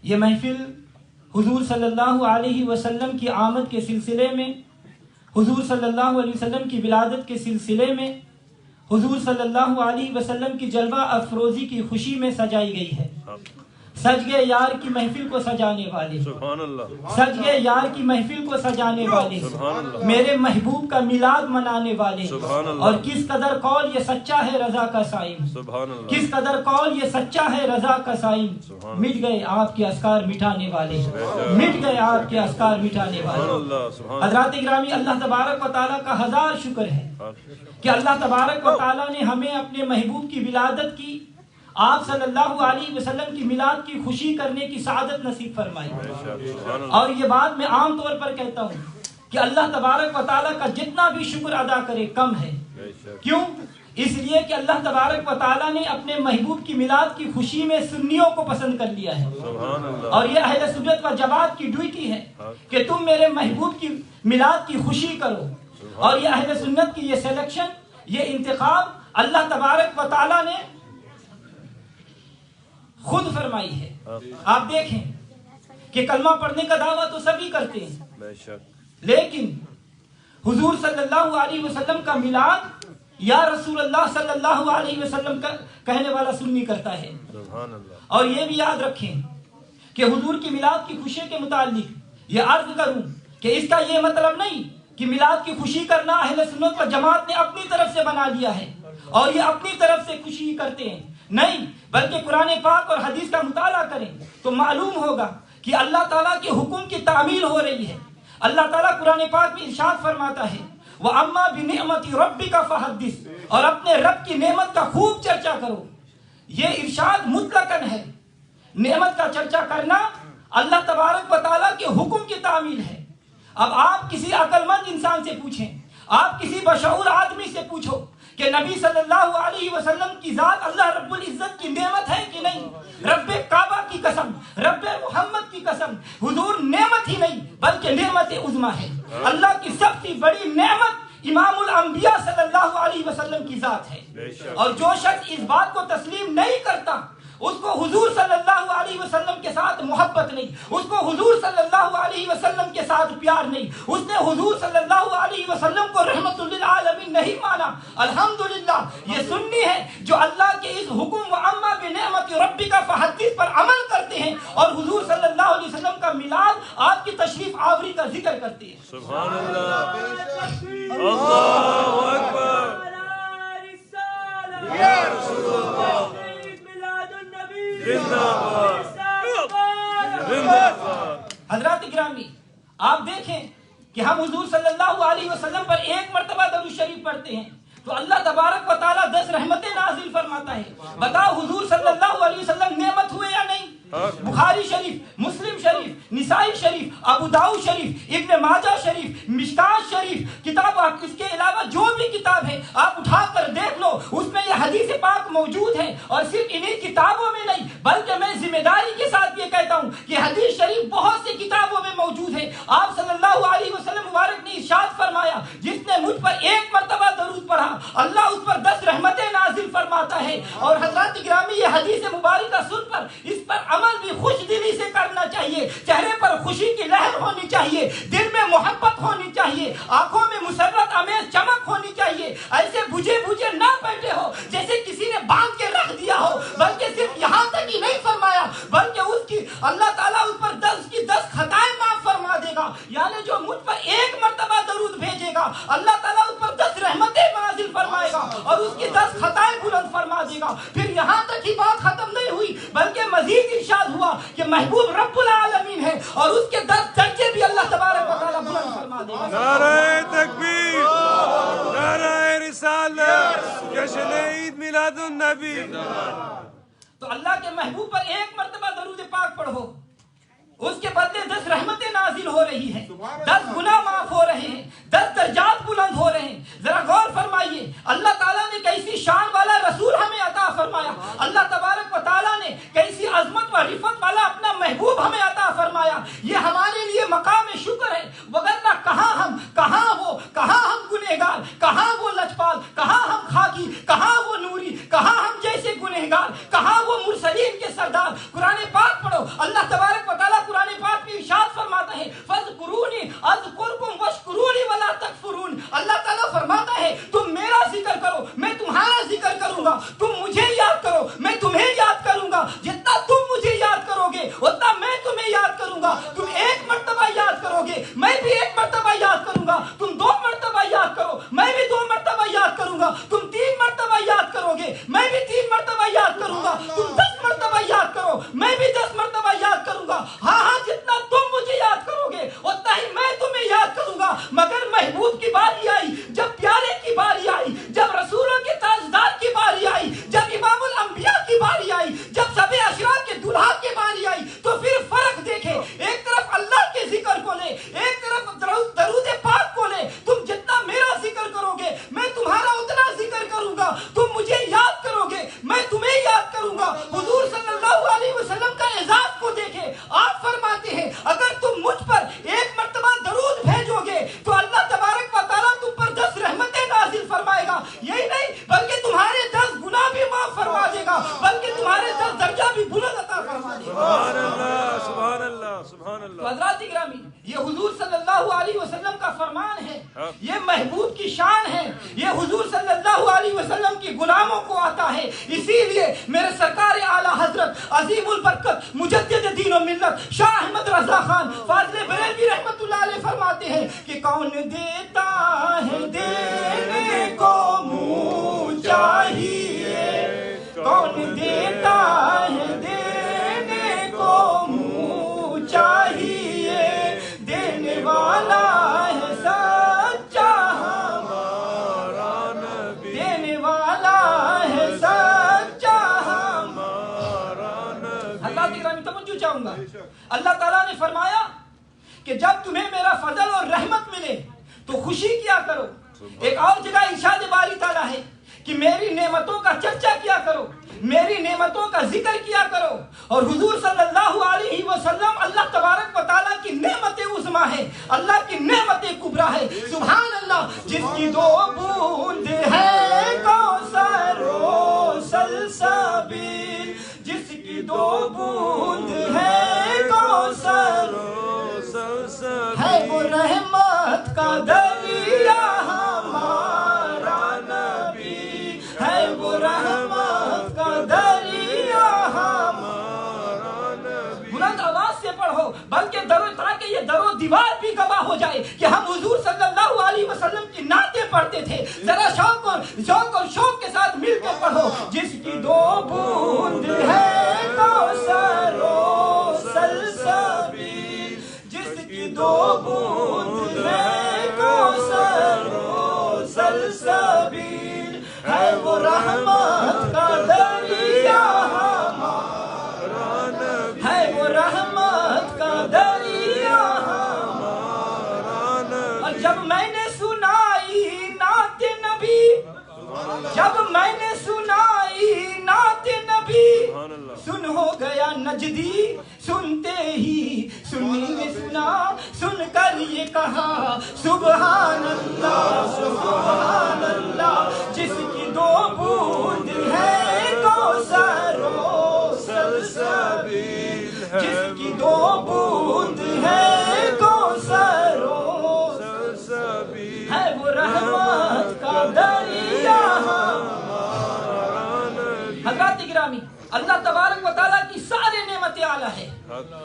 یہ محفل حضور صلی اللہ علیہ وسلم کی آمد کے سلسلے میں، حضور صلی اللہ علیہ وسلم کی ولادت کے سلسلے میں، حضور صلی اللہ علیہ وسلم کی جلوہ افروزی کی خوشی میں سجائی گئی ہے۔ سج گئے یار کی محفل کو سجانے والے، سبحان اللہ، سج گئے یار کی محفل کو سجانے والے، سبحان اللہ، میرے محبوب کا میلاد منانے والے، سبحان اللہ، اور کس قدر قول یہ سچا ہے رضا کا سائم، سبحان اللہ، کس قدر قول یہ سچا ہے رضا کا سائم، سبحان مٹ گئے آپ کے اذکار مٹانے والے، مٹ گئے آپ کے اذکار مٹانے سبحان والے۔ اللہ، سبحان حضرات گرامی، اللہ تبارک و تعالیٰ کا ہزار شکر ہے کہ اللہ تبارک و تعالیٰ نے ہمیں اپنے محبوب کی ولادت کی، آپ صلی اللہ علیہ وسلم کی میلاد کی خوشی کرنے کی سعادت نصیب فرمائی۔ اور یہ بات میں عام طور پر کہتا ہوں کہ اللہ تبارک و تعالیٰ کا جتنا بھی شکر ادا کرے کم ہے۔ کیوں؟ اس لیے کہ اللہ تبارک و تعالیٰ نے اپنے محبوب کی میلاد کی خوشی میں سنیوں کو پسند کر لیا ہے، اور یہ اہل سنت و جماعت کی ڈیوٹی ہے کہ تم میرے محبوب کی میلاد کی خوشی کرو۔ اور یہ اہل سنت کی یہ سلیکشن، یہ انتخاب اللہ تبارک و تعالیٰ نے خود فرمائی ہے۔ آپ دیکھیں کہ کلمہ پڑھنے کا دعویٰ تو سبھی کرتے ہیں، لیکن حضور صلی اللہ علیہ وسلم کا میلاد یا رسول اللہ صلی اللہ علیہ وسلم کا کہنے والا سنی کرتا ہے۔ اور یہ بھی یاد رکھیں کہ حضور کی میلاد کی خوشی کے متعلق یہ عرض کروں کہ اس کا یہ مطلب نہیں کہ میلاد کی خوشی کرنا اہل سنت و جماعت نے اپنی طرف سے بنا لیا ہے اور یہ اپنی طرف سے خوشی کرتے ہیں، نہیں، بلکہ قرآن پاک اور حدیث کا مطالعہ کریں تو معلوم ہوگا کہ اللہ تعالیٰ کے حکم کی تعمیل ہو رہی ہے۔ اللہ تعالیٰ قرآن پاک میں ارشاد فرماتا ہے وَأَمَّا بِنِعْمَةِ رَبِّكَ فَحَدِّثْ، اور اپنے رب کی نعمت کا خوب چرچا کرو۔ یہ ارشاد مطلقاً ہے، نعمت کا چرچا کرنا اللہ تبارک و تعالیٰ کے حکم کی تعمیل ہے۔ اب آپ کسی عقل مند انسان سے پوچھیں، آپ کسی بشعور آدمی سے پوچھو کہ نبی صلی اللہ علیہ وسلم کی ذات اللہ رب العزت کی نعمت ہے کہ نہیں؟ رب کعبہ کی قسم، رب محمد کی قسم، حضور نعمت ہی نہیں بلکہ نعمت عظمیٰ ہے۔ اللہ کی سب سے بڑی نعمت امام الانبیاء صلی اللہ علیہ وسلم کی ذات ہے، اور جو شخص اس بات کو تسلیم نہیں کرتا اس کو حضور صلی اللہ علیہ وسلم کے ساتھ محبت نہیں، اس کو حضور صلی اللہ علیہ وسلم کے ساتھ پیار نہیں، اس نے حضور صلی اللہ علیہ وسلم کو رحمت للعالمین نہیں مانا۔ الحمدللہ یہ سنی ہے جو اللہ کے اس حکم وَأَمَّا بِنِعْمَةِ رَبِّكَ فَحَدِّثْ پر عمل کرتے ہیں اور حضور صلی اللہ علیہ وسلم کا میلاد، آپ کی تشریف آوری کا ذکر کرتے ہیں۔ سبحان اللہ، اللہ اکبر، یا رسول اللہ، حضرات گرامی، آپ دیکھیں کہ ہم حضور صلی اللہ علیہ وسلم پر ایک مرتبہ درود شریف پڑھتے ہیں تو اللہ تبارک و تعالیٰ 10 رحمتیں نازل فرماتا ہے۔ بتاؤ حضور صلی اللہ علیہ وسلم نعمت ہوئے یا نہیں؟ بخاری شریف، مسلم شریف، نسائی شریف، ابو داؤد شریف، ابن ماجہ شریف، مشکات شریف، کتاب اس کے علاوہ جو بھی کتاب ہے آپ اٹھا کر دیکھ لو، اس میں یہ حدیث پاک موجود ہے۔ اور صرف انہی کتابوں میں نہیں بلکہ میں ذمہ داری کے ساتھ یہ کہتا ہوں کہ حدیث شریف بہت سی کتابوں میں موجود ہے۔ آپ صلی اللہ علیہ وسلم مبارک نے ارشاد فرمایا جس نے مجھ پر ایک مرتبہ درود پڑھا اللہ اس پر 10 رحمتیں نازل فرماتا ہے۔ اور حضرات گرامی، یہ حدیث مبارکہ سن پر اس پر عمل بھی خوش دلی سے کرنا چاہیے، چہرے پر خوشی کی لہر ہونی چاہیے، دل میں محبت ہونی چاہیے، آنکھوں میں مسرت آمیز چمک ہونی چاہیے۔ ایسے بجھے بجھے نہ بیٹھے ہو جیسے کسی نے باندھ کے رکھ دیا ہو، بلکہ صرف یہاں تک ہی نہیں فرمایا بلکہ اس کی اللہ تعالیٰ اس پر 10 خطائیں معاف فرما دے گا۔ یعنی جو مجھ پر ایک مرتبہ درود بھیجے گا اللہ تعالیٰ اس پر 10 رحمتیں نازل فرمائے گا اور اس کی 10 خطائیں بلند فرما دے گا۔ پھر یہاں تک ہی بات ختم نہیں ہوئی بلکہ مزید ارشاد ہوا کہ محبوب رب العالمین ہے اور اس کے 10 درجے بھی اللہ تبارک و تعالیٰ بلند فرما دے گا۔ نعرہ تکبیر، نعرہ رسالت، جشن عید میلاد النبی۔ تو اللہ کے محبوب پر ایک مرتبہ درود پاک پڑھو، اس کے بدلے 10 رحمتیں نازل ہو رہی ہیں، 10 گناہ معاف ہو رہے ہیں، 10 درجات بلند ہو رہے ہیں۔ ذرا غور فرمائیے اللہ تعالیٰ نے کیسی شان والا رسول ہمیں عطا فرمایا، اللہ تبارک و تعالیٰ نے کیسی عظمت و رفت والا اپنا محبوب ہمیں عطا فرمایا۔ یہ ہمارے لیے مقام شکر ہے، وگرنہ کہاں ہم، کہاں وہ، کہاں ہم گنہگار، کہاں وہ لجپال، کہاں ہم خاکی، کہاں وہ نوری، کہاں ہم جیسے گنہگار، کہاں وہ مرسلین کے سردار۔ قرآن پاک پڑھو، اللہ تبارک 10 مرتبہ یاد کروں گا. ہاں جتنا تم مجھے یاد کرو گے اتنا ہی میں تمہیں یاد کروں گا. مگر محبوب کی باری آئی, جب پیارے کی باری آئی, جب رسولوں کے تاجدار کی باری آئی, جب امام الانبیاء کی باری آئی, جب سب اشراف کے دلہا کی باری آئی, تو پھر فرق دیکھے. ایک طرف اللہ کے ذکر کو لے, ایک طرف درود پاک کو لے. تم جتنا میرا ذکر کرو گے میں تمہارا اتنا ذکر کروں گا. تم مجھے یاد کرو گے میں تمہیں یاد کروں گا. حضور صلی اللہ علیہ وسلم کا اعزاز کو دیکھے. آپ فرماتے ہیں اگر تم مجھ پر ایک مرتبہ درود بھیجو گے تو اللہ تبارک و تعالیٰ تم پر 10 رحمتیں نازل فرمائے گا. یہی نہیں بلکہ تمہارے 10 گناہ بھی معاف فرما دے گا, بلکہ تمہارے 10 درجہ بھی بلند عطا فرما دے گا. سبحان اللہ, سبحان اللہ, سبحان تو اللہ. حضرات گرامی, یہ حضور صلی اللہ علیہ وسلم کا فرمان ہے, یہ محبوب کی شان ہے, یہ حضور صلی اللہ علیہ وسلم کی غلاموں کو آتا ہے. اسی لیے میرے سرکار اعلیٰ حضرت عظیم البرکت مجدد دین و ملت شاہ احمد رضا خان فاضل بریلوی رحمت اللہ علیہ فرماتے ہیں کہ کون دیتا ہے دینے کو منہ چاہیے, کون دیتا ہے دینے کو منہ چاہیے, دینے والا ہے سچا ہمارا نبی, دینے والا ہے سچا ہمارا نبی. حضرات گرامی توجہ چاہوں گا, اللہ تعالیٰ نے فرمایا کہ جب تمہیں میرا فضل اور رحمت ملے تو خوشی کیا کرو. ایک اور جگہ ارشاد باری تعالیٰ ہے کہ میری نعمتوں کا چرچا کیا کرو, میری نعمتوں کا ذکر کیا کرو. اور حضور صلی اللہ علیہ وسلم اللہ تبارک و تعالیٰ کی نعمت عظمیٰ ہے, اللہ کی نعمت کبریٰ ہے. سبحان اللہ. جس کی 2 بوند ہے کوثر و سلسبیل, جس کی 2 بوند ہے کوثر و سلسبیل, ہے وہ رحمت کا دریا ہمارا نبی, ہے وہ رحمت کا دریا ہمارا نبی. بلند آواز سے پڑھو, بلکہ تاکہ یہ در و دیوار بھی گواہ ہو جائے کہ ہم حضور صلی اللہ علیہ وسلم کی نعتیں پڑھتے تھے. ذرا شوق اور شوق کے ساتھ مل کے پڑھو. جس کی 2 بوند ہے کوثر و سلسبیل, جس کی 2 بوند ہے کوثر و سلسبیل, ہے وہ رحمت کا دریا ہمارا نبی, ہے وہ رحمت کا دریا ہمارا نبی. اور جب میں نے سنائی نعت نبی, جب میں نے سنائی نعت نبی, سن ہو گیا نجدی سنتے ہی سنی نے سنا, سن کر یہ کہا سبحان اللہ سبحان اللہ. جس کی 2 بوند ہے کوثر و سلسبیل, جس کی 2 بوند ہے کوثر و سلسبیل, ہے وہ رحمت کا دریا ہمارا نبی. حضرات گرامی, اللہ تبارک و تعالیٰ کی سارے نعمتیں اعلیٰ ہے,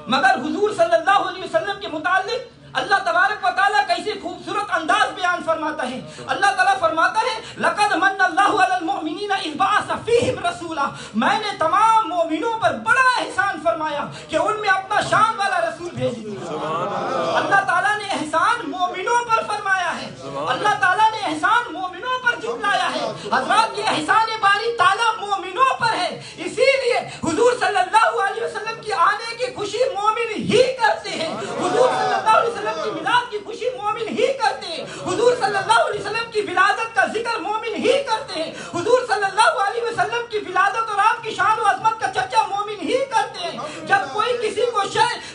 مگر حضور صلی اللہ علیہ وسلم کے متعلق اللہ تبارک و تعالیٰ کیسے خوبصورت انداز بیان فرماتا ہے. اللہ تعالیٰ فرماتا ہے لقد من اللہ علی المؤمنین اذ بعث فیہم رسولا, میں نے تمام مومنوں پر بڑا احسان فرمایا کہ ان میں اپنا شان والا رسول بھیج دیا. اللہ تعالیٰ نے احسان مومنوں پر فرمایا ہے, اللہ تعالیٰ نے احسان مومنوں پر جتلایا ہے. حضرات یہ احسان باری تعالیٰ مومنوں پر ہے, اسی لیے حضور صلی اللہ علیہ وسلم کی آنے کی خوشی مومن ہی کرتے ہیں. حضور صلی اللہ علیہ وسلم کی میلاد کی خوشی مومن ہی کرتے ہیں. حضور صلی اللہ علیہ وسلم کی ولادت کا ذکر مومن ہی کرتے ہیں. حضور صلی اللہ علیہ وسلم کی ولادت اور آپ کی شان و عظمت کا چرچا مومن ہی کرتے ہیں. جب کوئی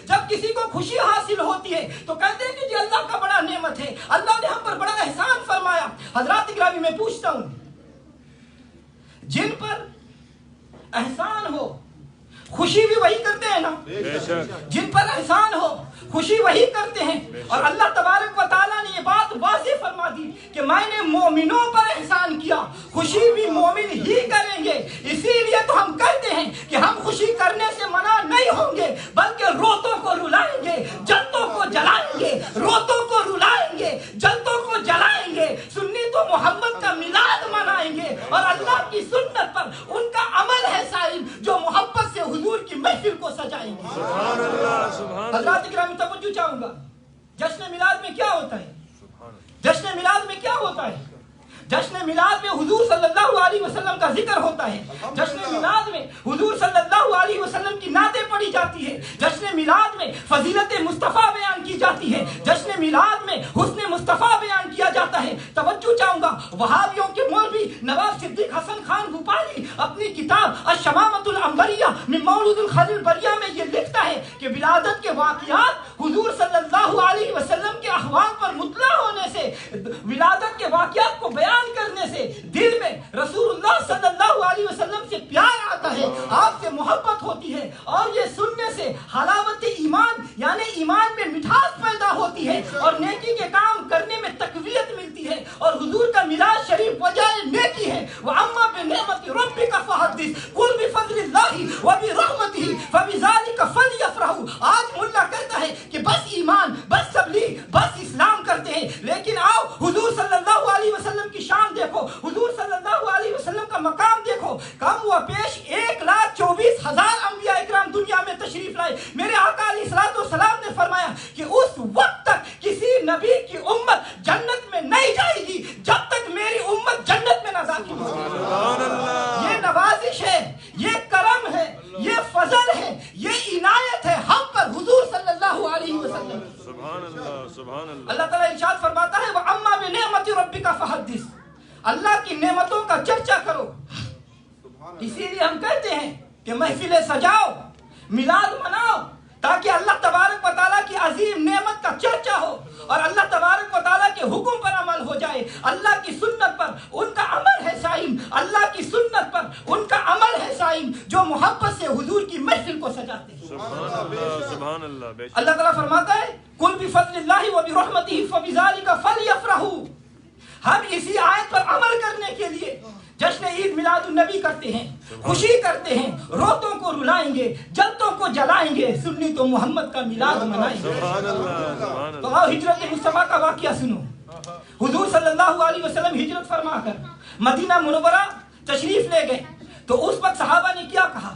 جب کسی کو خوشی حاصل ہوتی ہے تو کہتے ہیں کہ جی اللہ کا بڑا نعمت ہے, اللہ نے ہم پر بڑا احسان فرمایا. حضرات گرامی میں پوچھتا ہوں, جن پر احسان ہو خوشی بھی وہی کرتے ہیں نا, جن پر احسان ہو خوشی وہی کرتے ہیں. اور اللہ تبارک و تعالیٰ نے یہ بات واضح فرما دی کہ میں نے مومنوں پر احسان کیا, خوشی بھی مومن ہی کریں گے. اسی لیے تو ہم کہتے ہیں کہ ہم خوشی کرنے سے منع نہیں ہوں گے, بلکہ روتوں کو رلائیں گے, جلتوں کو جلائیں گے. روتوں کو رلائیں گے, جلتوں کو جلائیں گے. سنی تو محمد کا میلاد منائیں گے, اور اللہ کی سنت پر ان کا عمل ہے سائل جو محبت سے حضور کی محفل کو سجائیں گے. سبحان اللہ سبحان اللہ حضرات کرام توجہ چاہوں گا، جشن میلاد میں کیا ہوتا ہے؟ جشن میلاد میں کیا ہوتا ہے؟ جشن میلاد میں حضور صلی اللہ علیہ وسلم کا ذکر ہوتا ہے، جشن میلاد میں حضور صلی اللہ علیہ وسلم کی نعتیں پڑھی جاتی ہے، جشن میلاد میں فضیلت مصطفیٰ بیان کی جاتی ہے، جشن میلاد میں حسن مصطفیٰ بیان کیا جاتا ہے۔ توجہ چاہوں گا، وہابیوں کے مولوی نواب صدیق حسن خان بھوپالی اپنی کتاب الشمامۃ العنبریہ من مولود الخلیل البریہ میں یہ لکھتا ہے کہ ولادت کے واقعات حضور صلی اللہ علیہ وسلم کے احوال پر مطلع ہونے سے، ولادت کے واقعات کو بیان کرنے سے دل میں رسول اللہ صلی اللہ علیہ وسلم سے پیار آتا ہے، آپ سے محبت ہوتی ہے، اور یہ سننے سے حلاوت ایمان یعنی ایمان میں مٹھاس پیدا ہوتی ہے، اور نیکی کے کام کرنے میں تقویت ملتی ہے، اور حضور کا میلاد شریف وجہ نیکی ہے۔ وَأَمَّا بِنِعْمَةِ رَبِّكَ فَحَدِّثْ قُلْ بِفَضْلِ اللَّهِ وَبِرَحْمَتِهِ فَبِذَلِكَ فَلْيَفْرَحُوا۔ آج ملا کہتا ہے کہ بس ایمان، بس تبلیغ، بس اسلام کرتے ہیں، لیکن آؤ حضور صلی اللہ علیہ وسلم کی شان دیکھو، حضور صلی اللہ علیہ وسلم کا مقام دیکھو، کم و بیش 1,24,000 انبیاء اکرام دنیا میں تشریف لائے۔ میرے آقا علیہ الصلوۃ والسلام نے فرمایا کہ اس وقت تک کسی نبی کی امت جنت میں نہیں جائے گی جب تک میری امت جنت میں نہ داخل ہو۔ یہ نوازش ہے، یہ کرم ہے، یہ فضل ہے، یہ عنایت ہے ہم پر حضور صلی اللہ علیہ وسلم۔ سبحان اللہ سبحان اللہ۔ اللہ تعالیٰ ارشاد فرماتا ہے وَأَمَّا بِنِعْمَةِ رَبِّكَ فَحَدِّثْ، اللہ کی نعمتوں کا چرچا کرو۔ اسی لیے ہم کہتے ہیں کہ محفلیں سجاؤ، میلاد مناؤ، تاکہ اللہ تبارک و تعالیٰ کی عظیم نعمت کا چرچا ہو، اور اللہ تبارک و تعالیٰ کے حکم پر عمل ہو جائے۔ اللہ کی سنت پر ان کا عمل ہے سائم، اللہ کی سنت پر ان کا عمل ہے سائم، جو محبت سے حضور کی محفل کو سجاتے ہیں۔ سبحان اللہ سبحان اللہ۔ اللہ تعالیٰ فرماتا ہے قُلْ بِفَضْلِ اللَّهِ وَبِرَحْمَتِهِ فَبِذَلِكَ فَلْيَفْرَحُوا۔ ہم اسی آیت پر عمل کرنے کے لیے جشن عید میلاد النبی کرتے ہیں، خوشی کرتے ہیں، روتوں کو رلائیں گے، جلتوں کو جلائیں گے، سنی تو محمد کا میلاد منائیں گے۔ سبحان اللہ سبحان تو اللہ۔ آؤ ہجرت مصطفیٰ کا واقعہ سنو۔ حضور صلی اللہ علیہ وسلم ہجرت فرما کر مدینہ منورہ تشریف لے گئے، تو اس وقت صحابہ نے کیا کہا،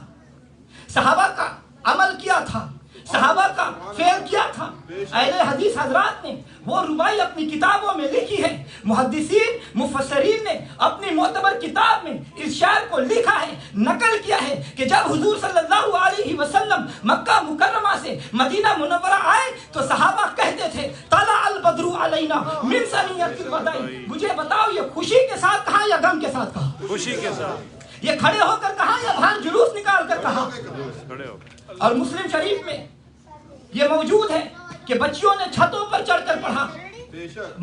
صحابہ کا عمل کیا تھا، صحابہ کا فعل کیا تھا؟ اہل حدیث حضرات نے وہ روایت اپنی کتابوں میں لکھی ہے، محدثین مفسرین نے اپنی معتبر کتاب میں اس شعر کو لکھا ہے، نقل کیا ہے کہ جب حضور صلی اللہ علیہ وسلم مکہ مکرمہ سے مدینہ منورہ آئے تو صحابہ کہتے تھے طلع البدر علینا من ثنیۃ الوداع۔ مجھے بتاؤ یہ خوشی کے ساتھ کہا یا غم کے ساتھ کہا؟ خوشی کے ساتھ۔ یہ کھڑے ہو کر کہا یا باہر جلوس نکال کر کہا؟ کھڑے ہو۔ اور مسلم شریف میں یہ موجود ہے کہ بچیوں نے چھتوں پر چڑھ کر پڑھا،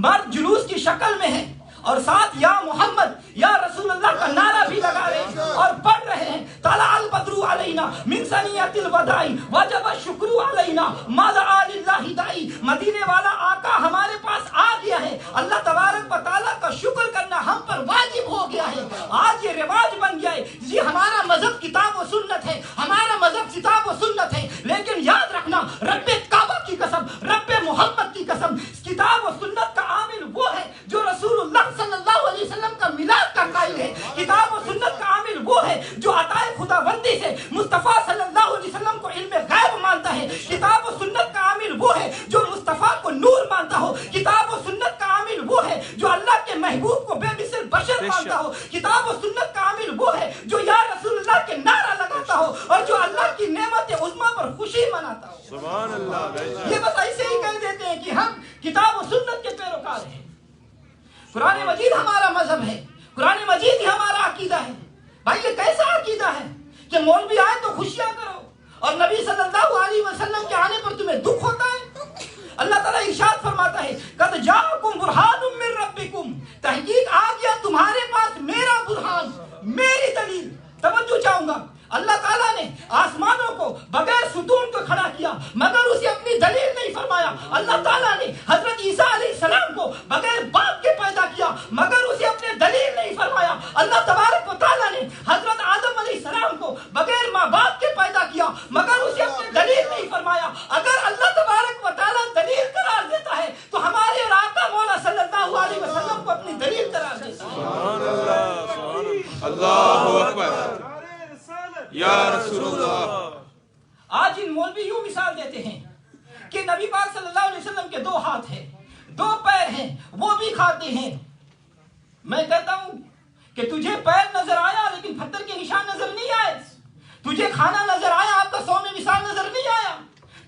مرد جلوس کی شکل میں ہے، اور ساتھ یا محمد یا رسول اللہ کا نعرہ بھی لگا رہے ہیں اور پڑھ رہے ہیں طلع البدر علینا من ثنیۃ الوداع وجب الشکر علینا ما دعا للہ داعی۔ مدینے والا آقا ہمارے پاس آ گیا ہے، اللہ تبارک و تعالیٰ کا شکر کرنا ہم پر واجب ہو گیا ہے۔ آج یہ رواج بن گیا ہے، یہ ہمارا مذہب کتاب و سنت ہے، ہمارا مذہب کتاب و سنت ہے، لیکن یاد رکھنا رب کعبہ کی قسم، رب محمد کی قسم، کتاب و سنت کا عامل وہ ہے جو رسول اللہ صلی اللہ علیہ وسلم کا میلاد کا قائل ہے، کتاب و سنت کا عامل وہ ہے جو عطائے خداوندی سے مصطفیٰ صلی اللہ علیہ وسلم کو علم غیب مانتا ہے، کتاب و سنت کا عامل وہ ہے جو مصطفیٰ کو نور مانتا ہو، کتاب و سنت کا عامل وہ ہے جو اللہ کے محبوب کو بے مثل بشر مانتا ہو، کتاب و سنت کا عامل وہ ہے جو یا رسول اللہ کے نعرہ لگاتا ہو اور جو اللہ کی نعمت عظمیٰ پر خوشی مناتا ہو۔ سبحان اللہ۔ یہ بس ایسے ہی کہہ دیتے ہیں کہ ہم کتاب و سنت کے پیروکار ہیں، قرآن مجید ہمارا مذہب ہے، قرآن مجید ہی ہمارا عقیدہ ہے۔ بھائی یہ کیسا عقیدہ ہے کہ مولوی آئے تو خوشیاں کرو اور نبی صلی اللہ علیہ وسلم کے آنے پر تمہیں دکھ ہوتا ہے؟ اللہ تعالیٰ ارشاد فرماتا ہے قد جاءکم برہان من ربکم، تحقیق آ گیا تمہارے پاس میرا برہان، میری دلیل۔ توجہ چاہوں گا، اللہ تعالیٰ نے آسمانوں کو بغیر ستون کو کھڑا کیا مگر اسے اپنی دلیل نہیں فرمایا۔ اللہ تعالیٰ نے حضرت عیسیٰ علیہ السلام کو بغیر باپ کے پیدا کیا مگر اسے اپنے دلیل نہیں فرمایا۔ اللہ تبارک و تعالیٰ نے حضرت آدم علیہ السلام کو بغیر ماں باپ کے پیدا کیا مگر اسے اپنے دلیل نہیں فرمایا۔ اگر اللہ تبارک و تعالیٰ دلیل قرار دیتا ہے تو ہمارے اور آقا مولا صلی اللہ علیہ وسلم کو اپنی دلیل قرار دیتا ہے۔ سبحان اللہ سبحان اللہ۔ اللہ اکبر یا رسول اللہ۔ آج ان مولوی بھی یوں مثال دیتے ہیں کہ نبی پاک صلی اللہ علیہ وسلم کے 2 ہاتھ ہیں، 2 پیر ہیں، وہ بھی کھاتے ہیں۔ میں کہتا ہوں کہ تجھے پیر نظر آیا لیکن پتھر کے نشان نظر نہیں آئے، تجھے کھانا نظر آیا، آپ کا 100 میں مثال نظر نہیں آیا،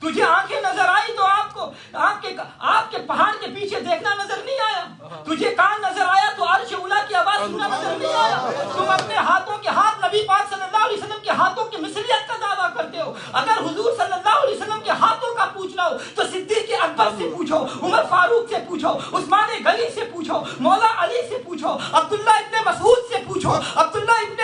تجھے آنکھیں نظر آئی تو آپ کو آپ کے پہاڑ کے پیچھے دیکھنا نظر نہیں آیا، تجھے کان نظر آیا تو عرش اولا کی آواز سننا نظر نہیں آیا۔ تم اپنے ہاتھوں کے ہاتھ نبی پاک صلی اللہ علیہ وسلم کے ہاتھوں کی مثلیت کا دعویٰ کرتے ہو۔ اگر حضور صلی اللہ علیہ وسلم کے ہاتھوں کا پوچھنا ہو تو صدیق اکبر سے پوچھو، عمر فاروق سے پوچھو، عثمان غنی سے پوچھو، مولا علی سے پوچھو، عبداللہ ابن مسعود سے پوچھو، عبداللہ ابن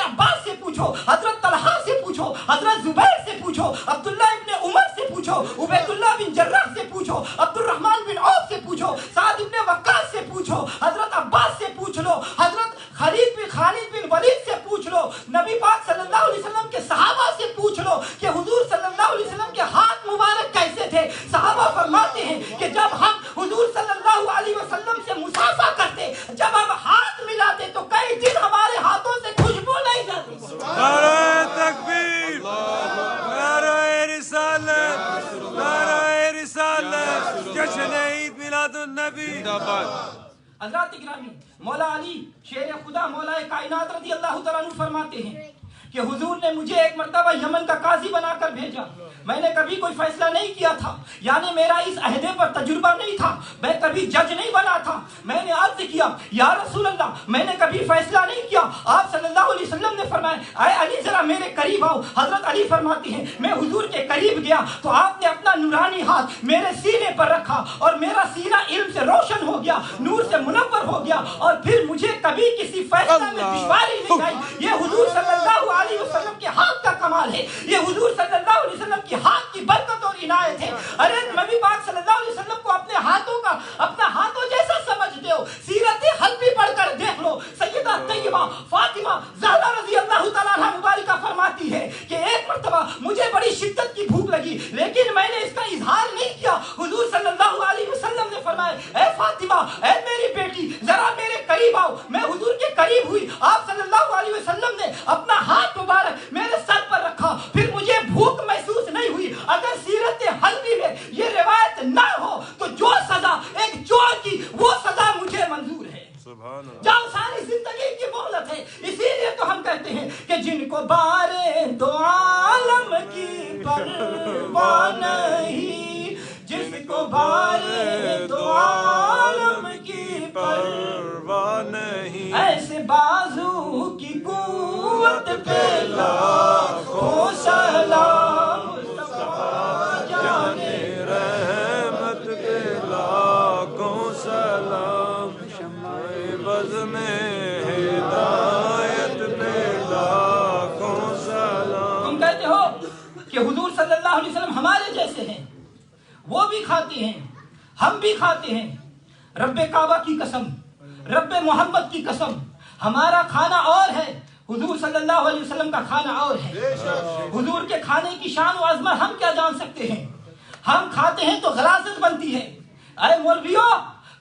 عباس سے پوچھو، حضرت طلحہ سے پوچھو، حضرت زبیر سے پوچھو، عبداللہ ابن عمر سے پوچھو، عبید اللہ بن جراح سے پوچھو، عبد الرحمن بن عوف سے پوچھو، سعد ابن وقاص سے پوچھو، حضرت عباس سے پوچھ لو، حضرت خالد بن ولید سے پوچھ لو، نبی پاک صلی اللہ علیہ وسلم کے صحابہ سے پوچھ لو کہ حضور صلی اللہ علیہ وسلم کے ہاتھ مبارک کیسے تھے۔ صحابہ فرماتے ہیں کہ جب ہم حضور صلی اللہ علیہ وسلم سے مصافحہ کرتے، جب ہم ہاتھ ملاتے تو کئی دن ہمارے ہاتھوں سے خوشبو نہیں جاتی۔ نعرہ تکبیر، نعرہ رسالت، نعرہ رسالت، جشن عید میلاد النبی۔ حضرات اکرامی، مولا علی شیر خدا مولا کائنات رضی اللہ تعالیٰ عنہ فرماتے ہیں کہ حضور نے مجھے ایک مرتبہ یمن کا قاضی بنا کر بھیجا، میں نے کبھی کوئی فیصلہ نہیں کیا تھا، یعنی میرا اس عہدے پر تجربہ نہیں تھا، میں کبھی جج نہیں بنا تھا۔ میں نے عرض کیا یا رسول اللہ میں نے کبھی فیصلہ نہیں کیا۔ آپ صلی اللہ علیہ وسلم نے فرمایا اے علی ذرا میرے قریب آؤ۔ حضرت علی فرماتی ہیں میں حضور کے قریب گیا تو آپ نے اپنا نورانی ہاتھ میرے سینے پر رکھا اور میرا سینہ علم سے روشن ہو گیا، نور سے منور ہو گیا، اور پھر مجھے کبھی کسی فیصلہ میں دشواری نہیں آئی۔ یہ حضور صلی اللہ علیہ وسلم کے ہاتھ کا کمال ہے، یہ حضور صلی اللہ علیہ وسلم کی ہاتھ کی برکت اور عنایت ہے۔ ارے نبی پاک صلی اللہ علیہ وسلم کو اپنے ہاتھوں کا اپنا ہاتھوں جیسا سمجھتے ہو، سیرت حلبی پڑھ کر دیکھ لو۔ سیدہ طیبہ فاطمہ زہرا رضی اللہ تعالیٰ عنہ مبارکہ فرماتی ہے کہ ایک مرتبہ مجھے بڑی شدت کی بھوک لگی لیکن میں نے اس کا اظہار نہیں کیا۔ حضور صلی اللہ علیہ وسلم نے فرمایا اے فاطمہ اے میری بیٹی ذرا میرے قریب آؤ۔ میں حضور کے قریب ہوئی، آپ صلی اللہ علیہ وسلم نے اپنا ہاتھ مبارک میرے سر پر رکھا، پھر مجھے بھوک محسوس نہیں ہوئی۔ اگر سیرت حلبی میں یہ روایت نہ ہو تو جو سزا ایک چور کی وہ سزا مجھے منظور ہے۔ جاؤ ساری زندگی کی مہلت ہے، اسی لیے تو ہم کہتے ہیں کہ جن کو بارے دو عالم کی پرواہ نہیں، جس کو بارے دو عالم کی پرواہ نہیں، ایسے بازو کی قوت پہ لاکھوں سلام، جانے رحمت پہ لاکھوں سلام، بزم ہدایت پہ لاکھوں سلام۔ تم کہتے ہو کہ حضور صلی اللہ علیہ وسلم ہمارے جیسے ہیں، وہ بھی کھاتے ہیں ہم بھی کھاتے ہیں۔ رب کعبہ کی قسم، رب محمد کی قسم، ہمارا کھانا اور ہے، حضور صلی اللہ علیہ وسلم کا کھانا اور ہے۔ حضور کے کھانے کی شان و عظمت ہم کیا جان سکتے ہیں؟ ہم کھاتے ہیں تو غراست بنتی ہے۔ اے مولویوں،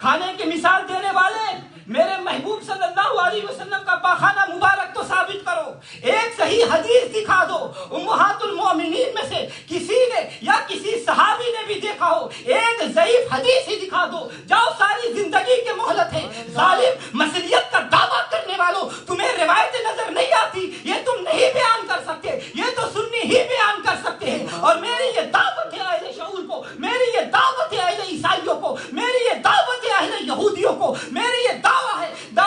کھانے کی مثال دینے والے، میرے محبوب صلی اللہ علیہ وسلم کا پاخانہ مبارک تو ثابت کرو، ایک صحیح حدیث دکھا دو امہات المومنین میں سے کسی نے یا کسی صحابی نے بھی دیکھا ہو، ایک ضعیف حدیث ہی دکھا دو۔ جاؤ ساری زندگی کے مہلت ہے۔ ظالم مسلیت کا دعویٰ کرنے والوں، تمہیں روایتیں نظر نہیں آتی، یہ تم نہیں بیان کر سکتے، یہ تو سنی ہی بیان کر سکتے ہیں۔ اور میری یہ دعوت ہے اہل شعور کو، میری یہ دعوت ہے اہل عیسائیوں کو، میری یہ دعوت ہے اہل یہودیوں کو، میری یہ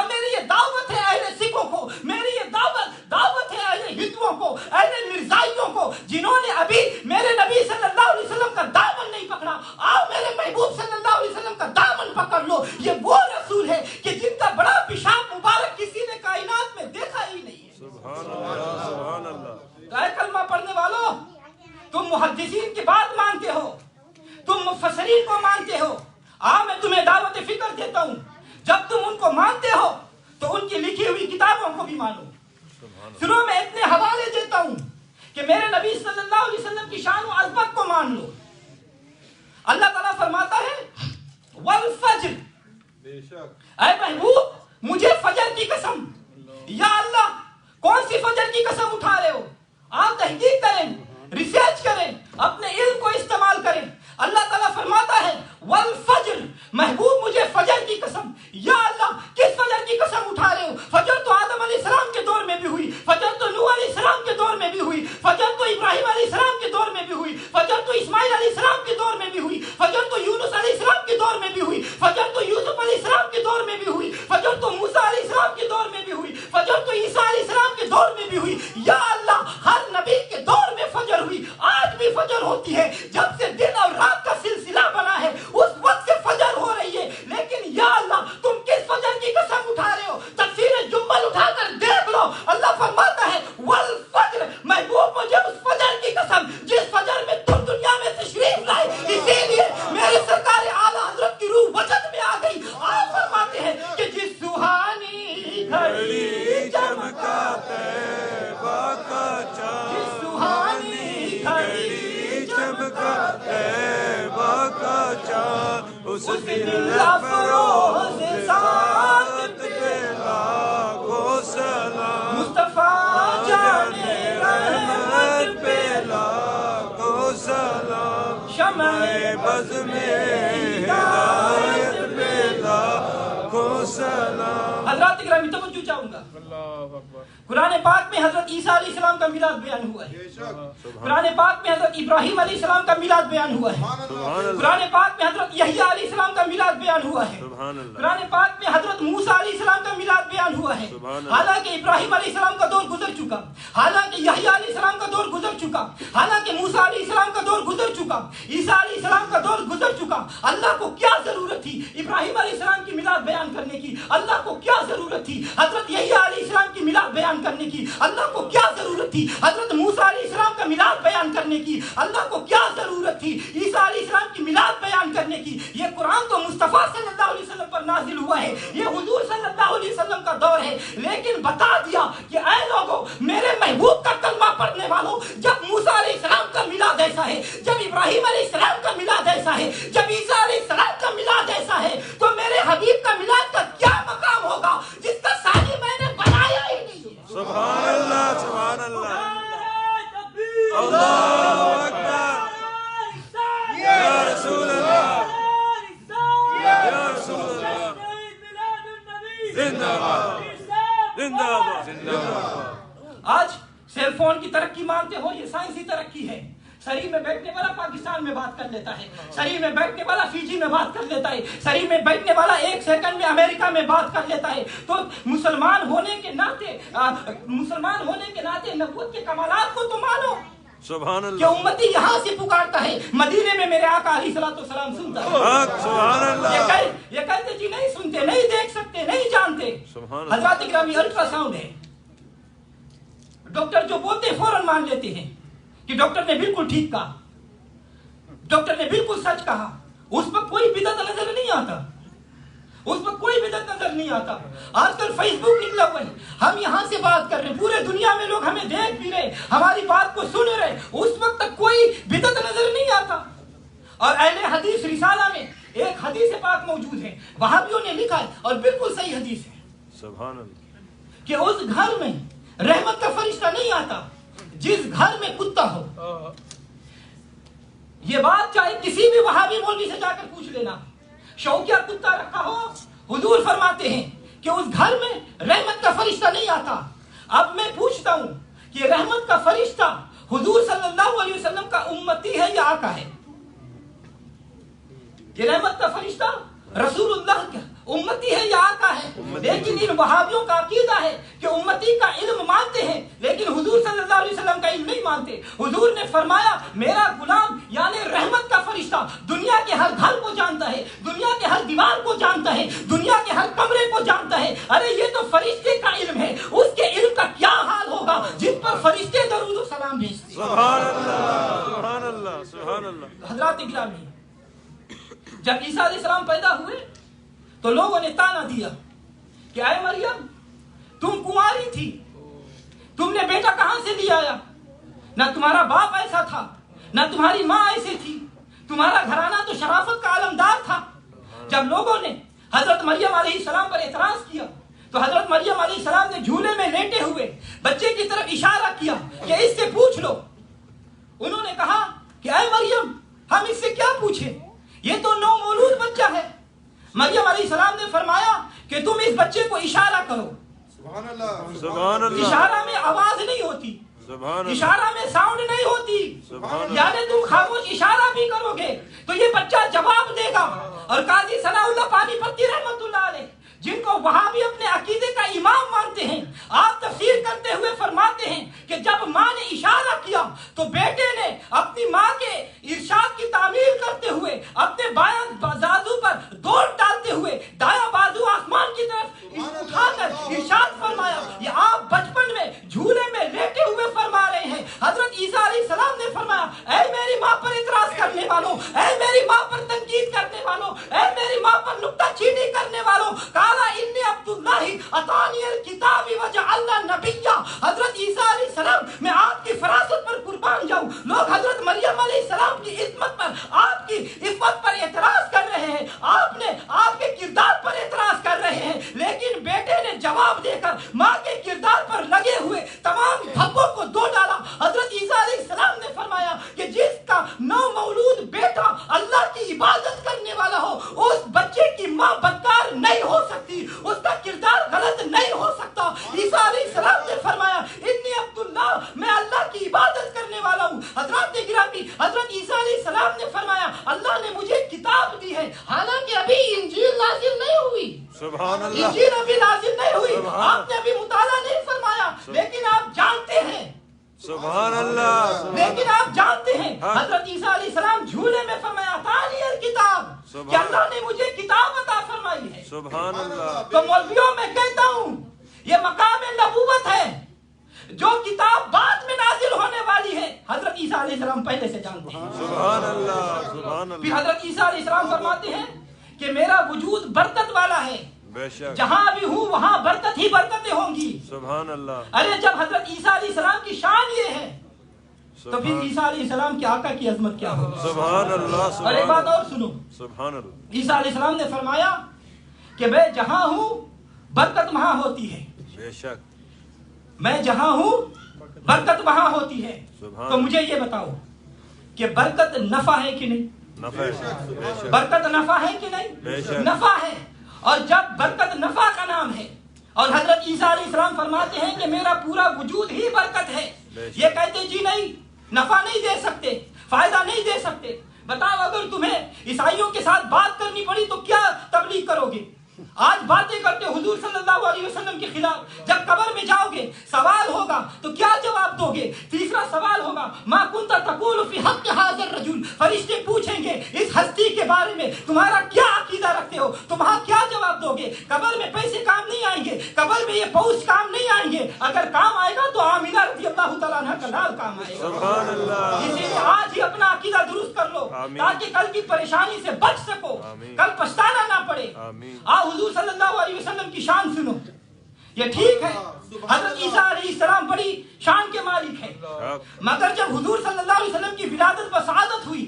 میری یہ دعوت ہے اہل سکھوں کو، میری یہ دعوت ہے اہل ہندوؤں کو، اہل مرزائیوں کو، جنہوں نے ابھی میرے نبی صلی اللہ علیہ وسلم کا دامن نہیں پکڑا۔ آؤ میرے محبوب صلی اللہ علیہ وسلم کا دامن پکڑ لو۔ یہ وہ رسول ہے کہ جن کا بڑا پیشاب مبارک کسی نے کائنات میں دیکھا ہی نہیں ہے۔ سبحان اللہ، سبحان اللہ۔ اے کلمہ پڑھنے والوں، تم محدثین کی بات مانتے ہو، تم مفسرین کو مانتے ہو، آؤ میں تمہیں دعوت فکر دیتا ہوں۔ جب تم ان کو مانتے ہو تو ان کی لکھی ہوئی کتابوں کو بھی مانو۔ سنو میں اتنے حوالے دیتا ہوں کہ میرے نبی صلی اللہ علیہ وسلم کی شان و عظمت کو مان لو۔ اللہ تعالیٰ فرماتا ہے والفجر، اے محبوب مجھے فجر کی قسم، یا اللہ کون سی فجر کی قسم اٹھا رہے ہو؟ آپ تحقیق کریں ریسرچ کریں, اپنے علم کو استعمال کریں. اللہ تعالیٰ فرماتا ہے والفجر, محبوب مجھے فجر کی قسم. یا اللہ کس فجر کی قسم اٹھا رہے ہو؟ فجر تو آدم علیہ السلام کے دور میں بھی ہوئی, فجر تو نوح علیہ السلام کے دور میں بھی ہوئی, فجر تو ابراہیم علیہ السلام کے دور میں بھی ہوئی, فجر تو اسماعیل علیہ السلام کے دور میں بھی ہوئی, فجر تو یونس علیہ السلام کے دور میں بھی ہوئی, فجر تو یوسف علیہ السلام کے دور میں بھی ہوئی, فجر تو موسیٰ علیہ السلام کے دور میں بھی ہوئی, فجر تو عیسیٰ علیہ السلام کے دور میں بھی ہوئی. یا اللہ ہر نبی کے دور میں فجر ہوئی, آج بھی فجر ہوتی ہے. جب سے دن اور رات کا سلسلہ بنا ہے اس وقت سے فجر ہو رہی ہے. لیکن یا اللہ تم کس فجر کی قسم اٹھا رہے ہو؟ تفسیر جمل اٹھا کر دیکھ لو. اللہ فرماتا ہے والفجر, محبوب مجھے اس فجر کی قسم جس فجر میں تم دنیا میں تشریف لائے. اسی لیے میرے سرکار اعلیٰ حضرت کی روح وجد میں آ گئی. آپ فرماتے ہیں کہ جس سہانی گھڑی چمکا طیبہ کا چاند, جس سہانی گھڑی چمکا طیبہ کا چاند, اس دل افروز ذات پہ لاکھوں سلام, مصطفیٰ جانے رحمت پہ لاکھوں سلام, شمع بز میں ہدایت پہ لاکھوں سلام. حضرات گرامی توجہ چاہوں گا, قرآن پاک میں حضرت عیسیٰ علیہ السلام کا میلاد بیان ہوا ہے, قرآن پاک میں حضرت ابراہیم علیہ السلام کا میلاد بیان ہوا ہے, قرآن پاک میں حضرت یحییٰ علیہ السلام کا میلاد بیان ہوا ہے, قرآن پاک میں حضرت موسیٰ علیہ السلام کا میلاد بیان ہوا ہے. حالانکہ ابراہیم علیہ السلام کا دور گزر چکا, حالانکہ یحییٰ علیہ السلام کا دور گزر چکا, حالانکہ موسیٰ علیہ السلام کا دور گزر چکا, عیسیٰ علیہ السلام کا دور گزر چکا. اللہ کو کیا ضرورت تھی ابراہیم علیہ السلام کی میلاد بیان کرنے کی؟ اللہ کو کیا ضرورت تھی حضرت یحییٰ علیہ السلام کی میلاد بیان کرنے کی؟ اللہ کو کیا ضرورت تھی حضرت موسیٰ علیہ السلام کا میلاد بیان کرنے کی؟ اللہ کو کیا ضرورت تھی عیسیٰ علیہ السلام کی میلاد بیان کرنے کی؟ یہ قرآن تو مصطفیٰ صلی اللہ علیہ وسلم پر نازل ہوا ہے, یہ حضور صلی اللہ علیہ وسلم کا دور ہے. لیکن بتا دیا کہ اے لوگوں, میرے محبوب کا کلمہ پڑھنے والوں, جب موسیٰ علیہ السلام کا میلاد ایسا ہے, جب ابراہیم علیہ السلام کا میلاد ایسا ہے, جب عیسیٰ علیہ السلام کا میلاد ایسا ہے, تو میرے حبیب کا میلاد کا کیا مقام ہوگا جس کا ثانی میں نے بنایا ہی نہیں. سبحان اللہ, سبحان اللہ, اللہ اکبر, یا رسول اللہ, یا رسول اللہ, زندہ باد, زندہ باد, زندہ باد. آج سیل فون کی ترقی مانتے ہو, یہ سائنسی ترقی ہے. سری میں بیٹھنے والا پاکستان میں بات کر لیتا ہے, سری میں بیٹھنے والا فیجی میں بات کر لیتا ہے, سری میں بیٹھنے والا ایک سیکنڈ میں امریکہ میں بات کر لیتا ہے. تو مسلمان ہونے کے ناطے نبوت کے کمالات کو تو مانو. سبحان کہ اللہ, امتی یہاں سے پکارتا ہے, مدینے میں میرے آقا علیہ الصلوۃ والسلام سنتا ہے. سبحان اللہ, یہ کہتے جی نہیں سنتے, نہیں دیکھ سکتے, نہیں جانتے. حضرات گرامی, الٹرا ساؤنڈ ہے, ڈاکٹر جو بولتے فوراً مان لیتے ہیں کہ ڈاکٹر نے بالکل ٹھیک کہا, ڈاکٹر نے بالکل سچ کہا. اس پر کوئی بدعت نظر نہیں آتا, اس پر کوئی بدعت نظر نہیں آتا. آج کل فیس بک نکلا ہوا ہے, ہم یہاں سے بات کر رہے ہیں, پورے دنیا میں لوگ ہمیں دیکھ بھی رہے, ہماری بات کو سن رہے, اس وقت تک کوئی بدعت نظر نہیں آتا. اور اہل حدیث رسالہ میں ایک حدیث پاک موجود ہے, وہابیوں نے لکھا ہے اور بالکل صحیح حدیث ہے, سبحان اللہ, کہ اس گھر میں رحمت کا فرشتہ نہیں آتا جس گھر میں کتا ہو. یہ بات چاہے کسی بھی وہابی مولوی سے جا کر پوچھ لینا, شوقیہ کتا رکھا ہو, حضور فرماتے ہیں کہ اس گھر میں رحمت کا فرشتہ نہیں آتا. اب میں پوچھتا ہوں کہ رحمت کا فرشتہ حضور صلی اللہ علیہ وسلم کا امتی ہے یا آقا ہے؟ یہ رحمت کا فرشتہ رسول اللہ کا امتی ہے یا آقا ہے؟ لیکن ان وہابیوں کا عقیدہ ہے کہ امتی کا علم مانتے ہیں لیکن حضور صلی اللہ علیہ وسلم کا علم نہیں مانتے. حضور نے فرمایا میرا غلام یعنی رحمت کا فرشتہ دنیا کے ہر گھر کو جانتا ہے, دنیا کے ہر دیوار کو جانتا ہے, دنیا کے ہر کمرے کو جانتا ہے. ارے یہ تو فرشتے کا علم ہے, اس کے علم کا کیا حال ہوگا جس پر فرشتے درود و سلام بھیجتے. سبحان اللہ, سبحان اللہ, سبحان اللہ. حضرات گرامی, جب عیسیٰ علیہ السلام پیدا ہوئے تو لوگوں نے تانا دیا کہ اے مریم تم کنواری تھی, تم نے بیٹا کہاں سے لے آیا؟ نہ تمہارا باپ ایسا تھا, نہ تمہاری ماں ایسی تھی, تمہارا گھرانہ تو شرافت کا علمدار تھا. جب لوگوں نے حضرت مریم علیہ السلام پر اعتراض کیا تو حضرت مریم علیہ السلام نے جھولے میں لیٹے ہوئے بچے کی طرف اشارہ کیا کہ اس سے پوچھ لو. انہوں نے کہا کہ اے مریم ہم اس سے کیا پوچھیں، یہ تو نو مولود بچہ ہے۔ مریم علیہ السلام نے فرمایا کہ تم اس بچے کو اشارہ کرو۔ سبحان اللہ، سبحان اللہ۔ اشارہ میں آواز نہیں ہوتی، اشارہ میں ساؤنڈ نہیں ہوتی، یعنی تم خاموش اشارہ بھی کرو گے تو یہ بچہ جواب دے گا۔ اور قاضی ثناء اللہ پانی پتی رحمت اللہ علیہ، جن کو وہاں بھی اپنے عقیدے کا امام مانتے ہیں، آپ تفسیر کرتے ہوئے فرماتے ہیں کہ جب ماں نے اشارہ کیا تو بیٹے نے اپنی ماں کے ارشاد کی تعمیل کرتے ہوئے اپنے بایاں بازو پر دوڑ ڈالتے ہوئے دایاں بازو آسمان کی طرف اٹھا کر ارشاد فرمایا، یہ آپ بچپن میں جھولے میں لیٹے ہوئے فرما رہے ہیں۔ حضرت عیسیٰ علیہ السلام نے فرمایا، اے میری ماں پر اعتراض کرنے والوں، اے میری ماں پر تنقید کرنے والوں، اے میری ماں پر نکتہ چینی کرنے والوں، قال انی عبداللہ اتانی الکتاب وجعلنا نبیا۔ حضرت عیسیٰ علیہ السلام، میں آپ کی فراست پر قربان جاؤں، لوگ حضرت مریم علیہ السلام کی عظمت پر، آپ کی عفت پر اعتراض کر رہے ہیں، آپ کے کردار پر اعتراض کر رہے ہیں، لیکن بیٹے نے جواب دے کر ماں کے کردار پر لگے ہوئے تمام دھبوں کو دو ڈالا۔ حضرت عیسیٰ علیہ السلام نے فرمایا کہ جس کا نو مولود بیٹا اللہ کی عبادت کرنے والا ہو، اس بچے کی ماں بدکار نہیں ہو سکتی، اس کا کردار غلط نہیں ہو سکتا۔ عیسیٰ علیہ السلام نے فرمایا انی عبداللہ، میں اللہ کی عبادت کرنے والا ہوں۔ حضرات گرامی، حضرت عیسیٰ علیہ السلام نے فرمایا اللہ نے مجھے کتاب دی ہے، حالانکہ ابھی انجیل نازل نہیں ہوئی، سبحان اللہ، انجیل ابھی نازل نہیں ہوئی، آپ نے ابھی مطالعہ نہیں فرمایا، لیکن آپ جانتے ہیں، سبحان اللہ، لیکن آپ جانتے ہیں حضرت عیسیٰ علیہ السلام جھولے میں فرمایا تانی الکتاب، کہ اللہ نے مجھے کتاب عطا فرمائی ہے۔ سبحان اللہ۔ تو مولویوں میں کہتا ہوں یہ مقام نبوت ہے، جو کتاب بعد میں نازل ہونے والی ہے حضرت عیسیٰ علیہ السلام پہلے سے جانتے ہیں۔ سبحان اللہ، سبحان اللہ۔ پھر حضرت عیسیٰ علیہ السلام فرماتے ہیں کہ میرا وجود برکت والا ہے، بے شک، جہاں بھی ہوں وہاں برکت ہی برکتیں ہوں گی۔ سبحان اللہ۔ ارے جب حضرت عیسیٰ علیہ السلام کی شان یہ ہے تو پھر عیسیٰ علیہ السلام کے آقا کی عظمت کیا ہوگی؟ سبحان اللہ، اور ایک بات اور سنو، سبحان اللہ۔ عیسیٰ علیہ السلام نے فرمایا کہ میں جہاں ہوں برکت وہاں ہوتی ہے، بے شک، میں جہاں ہوں برکت وہاں ہوتی ہے۔ سبحان تو مجھے یہ بتاؤ کہ برکت نفع ہے کہ نہیں؟ نفع ہے، بے شک، برکت نفع ہے کہ بے نہیں؟ شک۔ نفع ہے، اور جب برکت نفع کا نام ہے اور حضرت عیسیٰ علیہ السلام فرماتے ہیں کہ میرا پورا وجود ہی برکت ہے، یہ کہتے جی نہیں نفع نہیں دے سکتے، فائدہ نہیں دے سکتے، بتاؤ اگر تمہیں عیسائیوں کے ساتھ بات کرنی پڑی تو کیا تبلیغ کرو گے؟ آج باتیں کرتے حضور صلی اللہ علیہ وسلم کے خلاف، جب قبر میں جاؤ گے سوال ہوگا تو کیا جواب دو گے؟ تیسرا سوال ہوگا ما کنت تقول فی حق ھذا الرجل، فرشتے پوچھیں گے اس ہستی کے بارے میں تمہارا کیا عقیدہ رکھتے ہو، تم وہاں کیا جواب دو گے؟ قبر میں پیسے کام نہیں آئیں گے، قبر میں یہ پوچھ کام نہیں آئیں گے، اگر کام آئے گا تو آمینہ رضی اللہ تعالیٰ عنہ کا لال کام آئے گا۔ سبحان اللہ۔ اسی لیے آج ہی اپنا عقیدہ درست کر لو تاکہ کل کی پریشانی سے بچ سکو، کل پچھتانا نہ پڑے۔ حضور صلی اللہ علیہ وسلم کی شان سنو، یہ ٹھیک ہے حضرت عیسیٰ علیہ السلام بڑی شان کے مالک ہیں، مگر جب حضور صلی اللہ علیہ وسلم کی ولادت و سعادت ہوئی،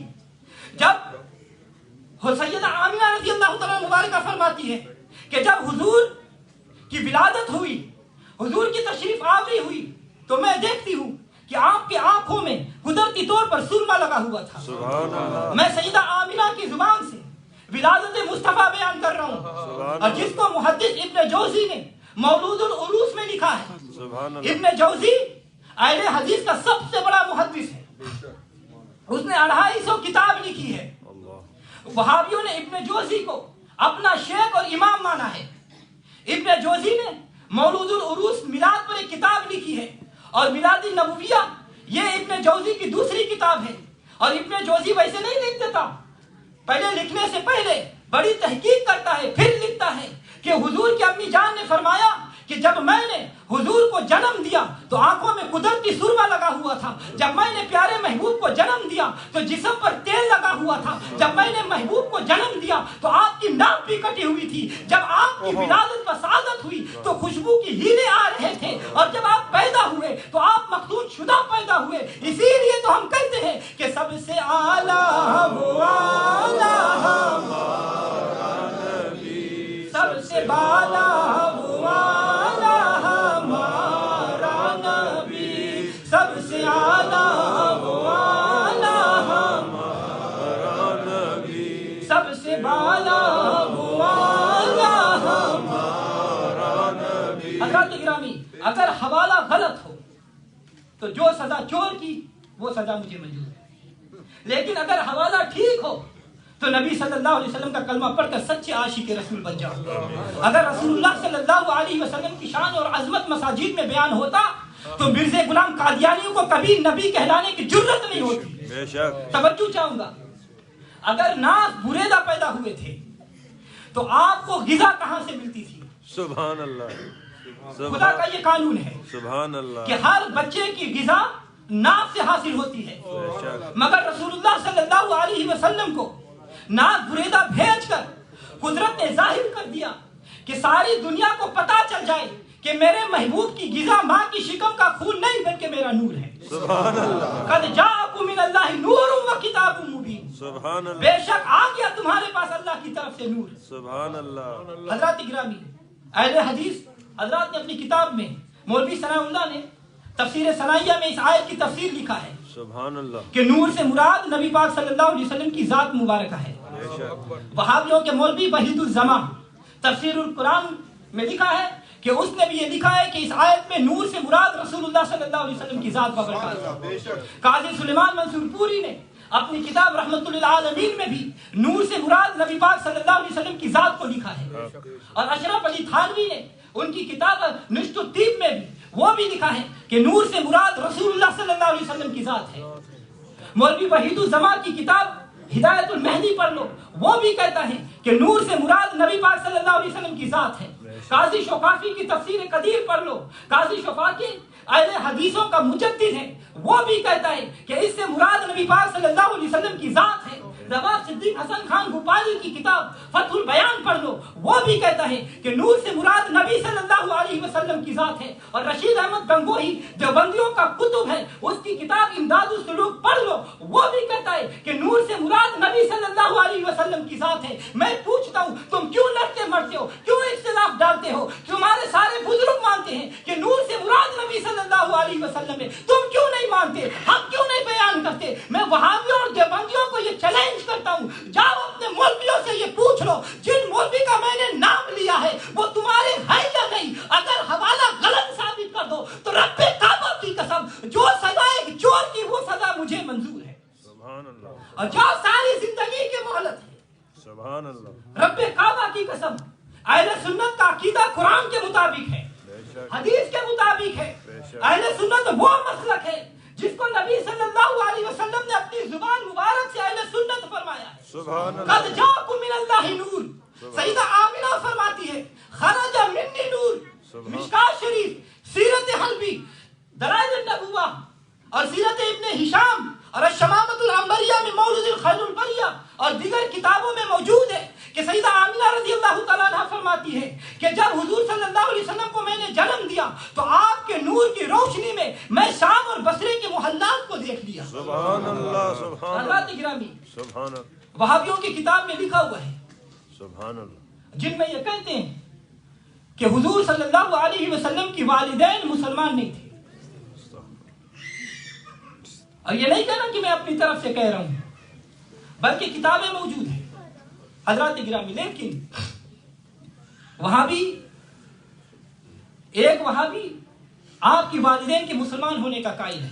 جب سیدہ آمینہ رضی اللہ تعالیٰ مبارکہ فرماتی ہے کہ جب حضور کی ولادت ہوئی، حضور کی تشریف آوری ہوئی، تو میں دیکھتی ہوں کہ آپ کی آنکھوں میں قدرتی طور پر سرما لگا ہوا تھا۔ سبحان اللہ۔ میں سیدہ آمینہ کی زبان سے ولادت مصطفیٰ بیان کر رہا ہوں، اور جس کو محدث ابن جوزی نے مولود العروس میں لکھا ہے۔ ابن جوزی اہل حدیث کا سب سے بڑا محدث ہے، اس نے 250 کتاب لکھی ہے۔ وہابیوں نے ابن جوزی کو اپنا شیخ اور امام مانا ہے۔ ابن جوزی نے مولود العروس میلاد پر ایک کتاب لکھی ہے، اور میلاد النبویہ یہ ابن جوزی کی دوسری کتاب ہے۔ اور ابن جوزی ویسے نہیں لکھ دیتا، پہلے لکھنے سے پہلے بڑی تحقیق کرتا ہے، پھر لکھتا ہے کہ حضور کی امی جان نے فرمایا کہ جب میں نے حضور کو جنم دیا تو آنکھوں میں قدرتی سرما لگا ہوا تھا، جب میں نے پیارے محبوب کو جنم دیا تو جسم پر تیل لگا ہوا تھا، جب میں نے محبوب کو جنم دیا تو آپ کی ناک بھی کٹی ہوئی تھی، جب آپ کی ولادت و سعادت ہوئی تو خوشبو کی ہیلے آ رہے تھے، اور جب آپ پیدا ہوئے تو آپ مختون شدہ پیدا ہوئے۔ اسی لیے تو ہم کہتے ہیں کہ سب سے اعلیٰ وہ اعلیٰ ہمارا نبی، سب سے بالا وہ اعلیٰ ہمارا نبی، سب سے اعلیٰ وہ گرامی اگر حوالہ غلط ہو تو جو سزا چور کی وہ سزا مجھے منظور ہے، لیکن اگر حوالہ ٹھیک ہو تو نبی صلی اللہ علیہ وسلم کا کلمہ پڑھ کر سچے عاشق رسول بن جاؤ۔ اگر رسول اللہ صلی اللہ علیہ وسلم کی شان اور عظمت مساجد میں بیان ہوتا تو مرزا غلام قادیانیوں کو کبھی نبی کہلانے کی جرت نہیں ہوتی۔ بے شک توجہ چاہوں گا، اگر ناز بریدہ پیدا ہوئے تھے تو آپ کو غذا کہاں سے ملتی تھی؟ سبحان اللہ، خدا کا یہ قانون ہے سبحان اللہ، کہ ہر بچے کی غذا ناز سے حاصل ہوتی ہے، بے شک مگر رسول اللہ صلی اللہ علیہ وسلم کو ناز بریدہ بھیج کر قدرت نے ظاہر کر دیا کہ ساری دنیا کو پتا چل جائے کہ میرے محبوب کی غذا ماں کی شکم کا خون نہیں بلکہ میرا نور ہے۔ سبحان اللہ، قد جاءکم من اللہ نور و کتاب مبین، سبحان اللہ، بے شک آ گیا تمہارے پاس اللہ کی طرف سے نور۔ سبحان اللہ، حضرات گرامی، اہل حدیث حضرات نے اپنی کتاب میں مولوی ثناء اللہ نے تفسیر ثنائیہ میں اس آیت کی تفسیر لکھا ہے سبحان اللہ، کہ نور سے مراد نبی پاک صلی اللہ علیہ وسلم کی ذات مبارکہ ہے۔ بے شک وہابیوں کے مولوی وحید الزماں تفسیر القرآن میں لکھا ہے کہ اس نے بھی یہ لکھا ہے کہ اس آیت میں نور سے مراد رسول اللہ صلی اللہ علیہ وسلم کی ذات وبرکات ہے۔ قاضی سلیمان منصور پوری نے اپنی کتاب رحمت للعالمین میں بھی نور سے مراد نبی پاک صلی اللہ علیہ وسلم کی ذات کو لکھا ہے، اور اشرف علی تھانوی نے ان کی کتاب نشت الطیب میں بھی وہ بھی لکھا ہے کہ نور سے مراد رسول اللہ صلی اللہ علیہ وسلم کی ذات ہے۔ مولوی وحید الزماں کی کتاب ہدایت المہدی پڑھ لو، وہ بھی کہتا ہے کہ نور سے مراد نبی پاک صلی اللہ علیہ وسلم کی ذات ہے۔ قاضی شوکافی کی تفسیر قدیر پڑھ لو، قاضی شوکافی اہل حدیثوں کا مجدد ہے، وہ بھی کہتا ہے کہ اس سے مراد نبی پاک صلی اللہ علیہ وسلم کی ذات ہے۔ نواب صدیق حسن خان بھوپالی کی کتاب فتح البیان پڑھ لو، وہ بھی کہتا ہے کہ نور سے مراد نبی صلی اللہ علیہ وسلم کی ذات ہے۔ اور رشید احمد گنگوہی جو بندیوں کا کتب ہے اس کی کتاب امداد السلوک پڑھ لو، وہ بھی کہتا ہے کہ نور سے مراد نبی صلی اللہ علیہ وسلم کی ذات ہے۔ میں پوچھتا ہوں تم کیوں لڑتے مرتے ہو، کیوں اختلاف ڈالتے ہو؟ تمہارے سارے بزرگ مانتے ہیں کہ نور سے مراد نبی صلی اللہ علیہ وسلم ہے، تم کیوں نہیں مانتے؟ ہم کیوں نہیں بیان کرتے؟ میں وہابیوں اور دیوبندیوں کو یہ چیلنج کرتا ہوں، جاؤ اپنے مولویوں سے یہ پوچھ لو، جن مولوی کا میں نے نام لیا ہے وہ تمہارے ہیں یا نہیں؟ اگر حوالہ غلط ثابت کر دو تو رب کعبہ کی قسم جو سزا ایک چور کی وہ سزا مجھے منظور ہے، سبحان اللہ، اور جو ساری زندگی کی مہلت ہے سبحان اللہ، رب کعبہ کی قسم اہل سنت کا عقیدہ قرآن کے مطابق ہے، بے شک حدیث کے مطابق ہے۔ اہل سنت وہ مسلک ہے جس کو نبی صلی اللہ علیہ وسلم نے اپنی زبان مبارک سے اہل سنت فرمایا ہے۔ سبحان قد اللہ، جاءکم من اللہ نور، سیدہ آمنہ فرماتی ہے خرج منی نور۔ مشکاۃ شریف، سیرت حلبی، دلائل النبوہ اور سیرت ابن ہشام اور الشمامۃ العنبریہ میں مولود الخیر البریہ اور دیگر کتابوں میں موجود ہے کہ سیدہ آمنہ رضی اللہ تعالیٰ عنہ فرماتی ہے کہ جب حضور صلی اللہ علیہ وسلم کو میں نے جنم دیا تو آپ کے نور کی روشنی میں شام اور بصرے کے محلات کو دیکھ لیا۔ سبحان اللہ، سبحان حضرات اللہ، گرامی، سبحان اللہ، وہابیوں کی کتاب میں لکھا ہوا ہے سبحان اللہ، جن میں یہ کہتے ہیں کہ حضور صلی اللہ علیہ وسلم کی والدین مسلمان نہیں تھے، اور یہ نہیں کہنا کہ میں اپنی طرف سے کہہ رہا ہوں بلکہ کتابیں موجود ہیں۔ حضرات گرامی، لیکن وہابی ایک وہابی آپ کی والدین کے مسلمان ہونے کا قائل ہے،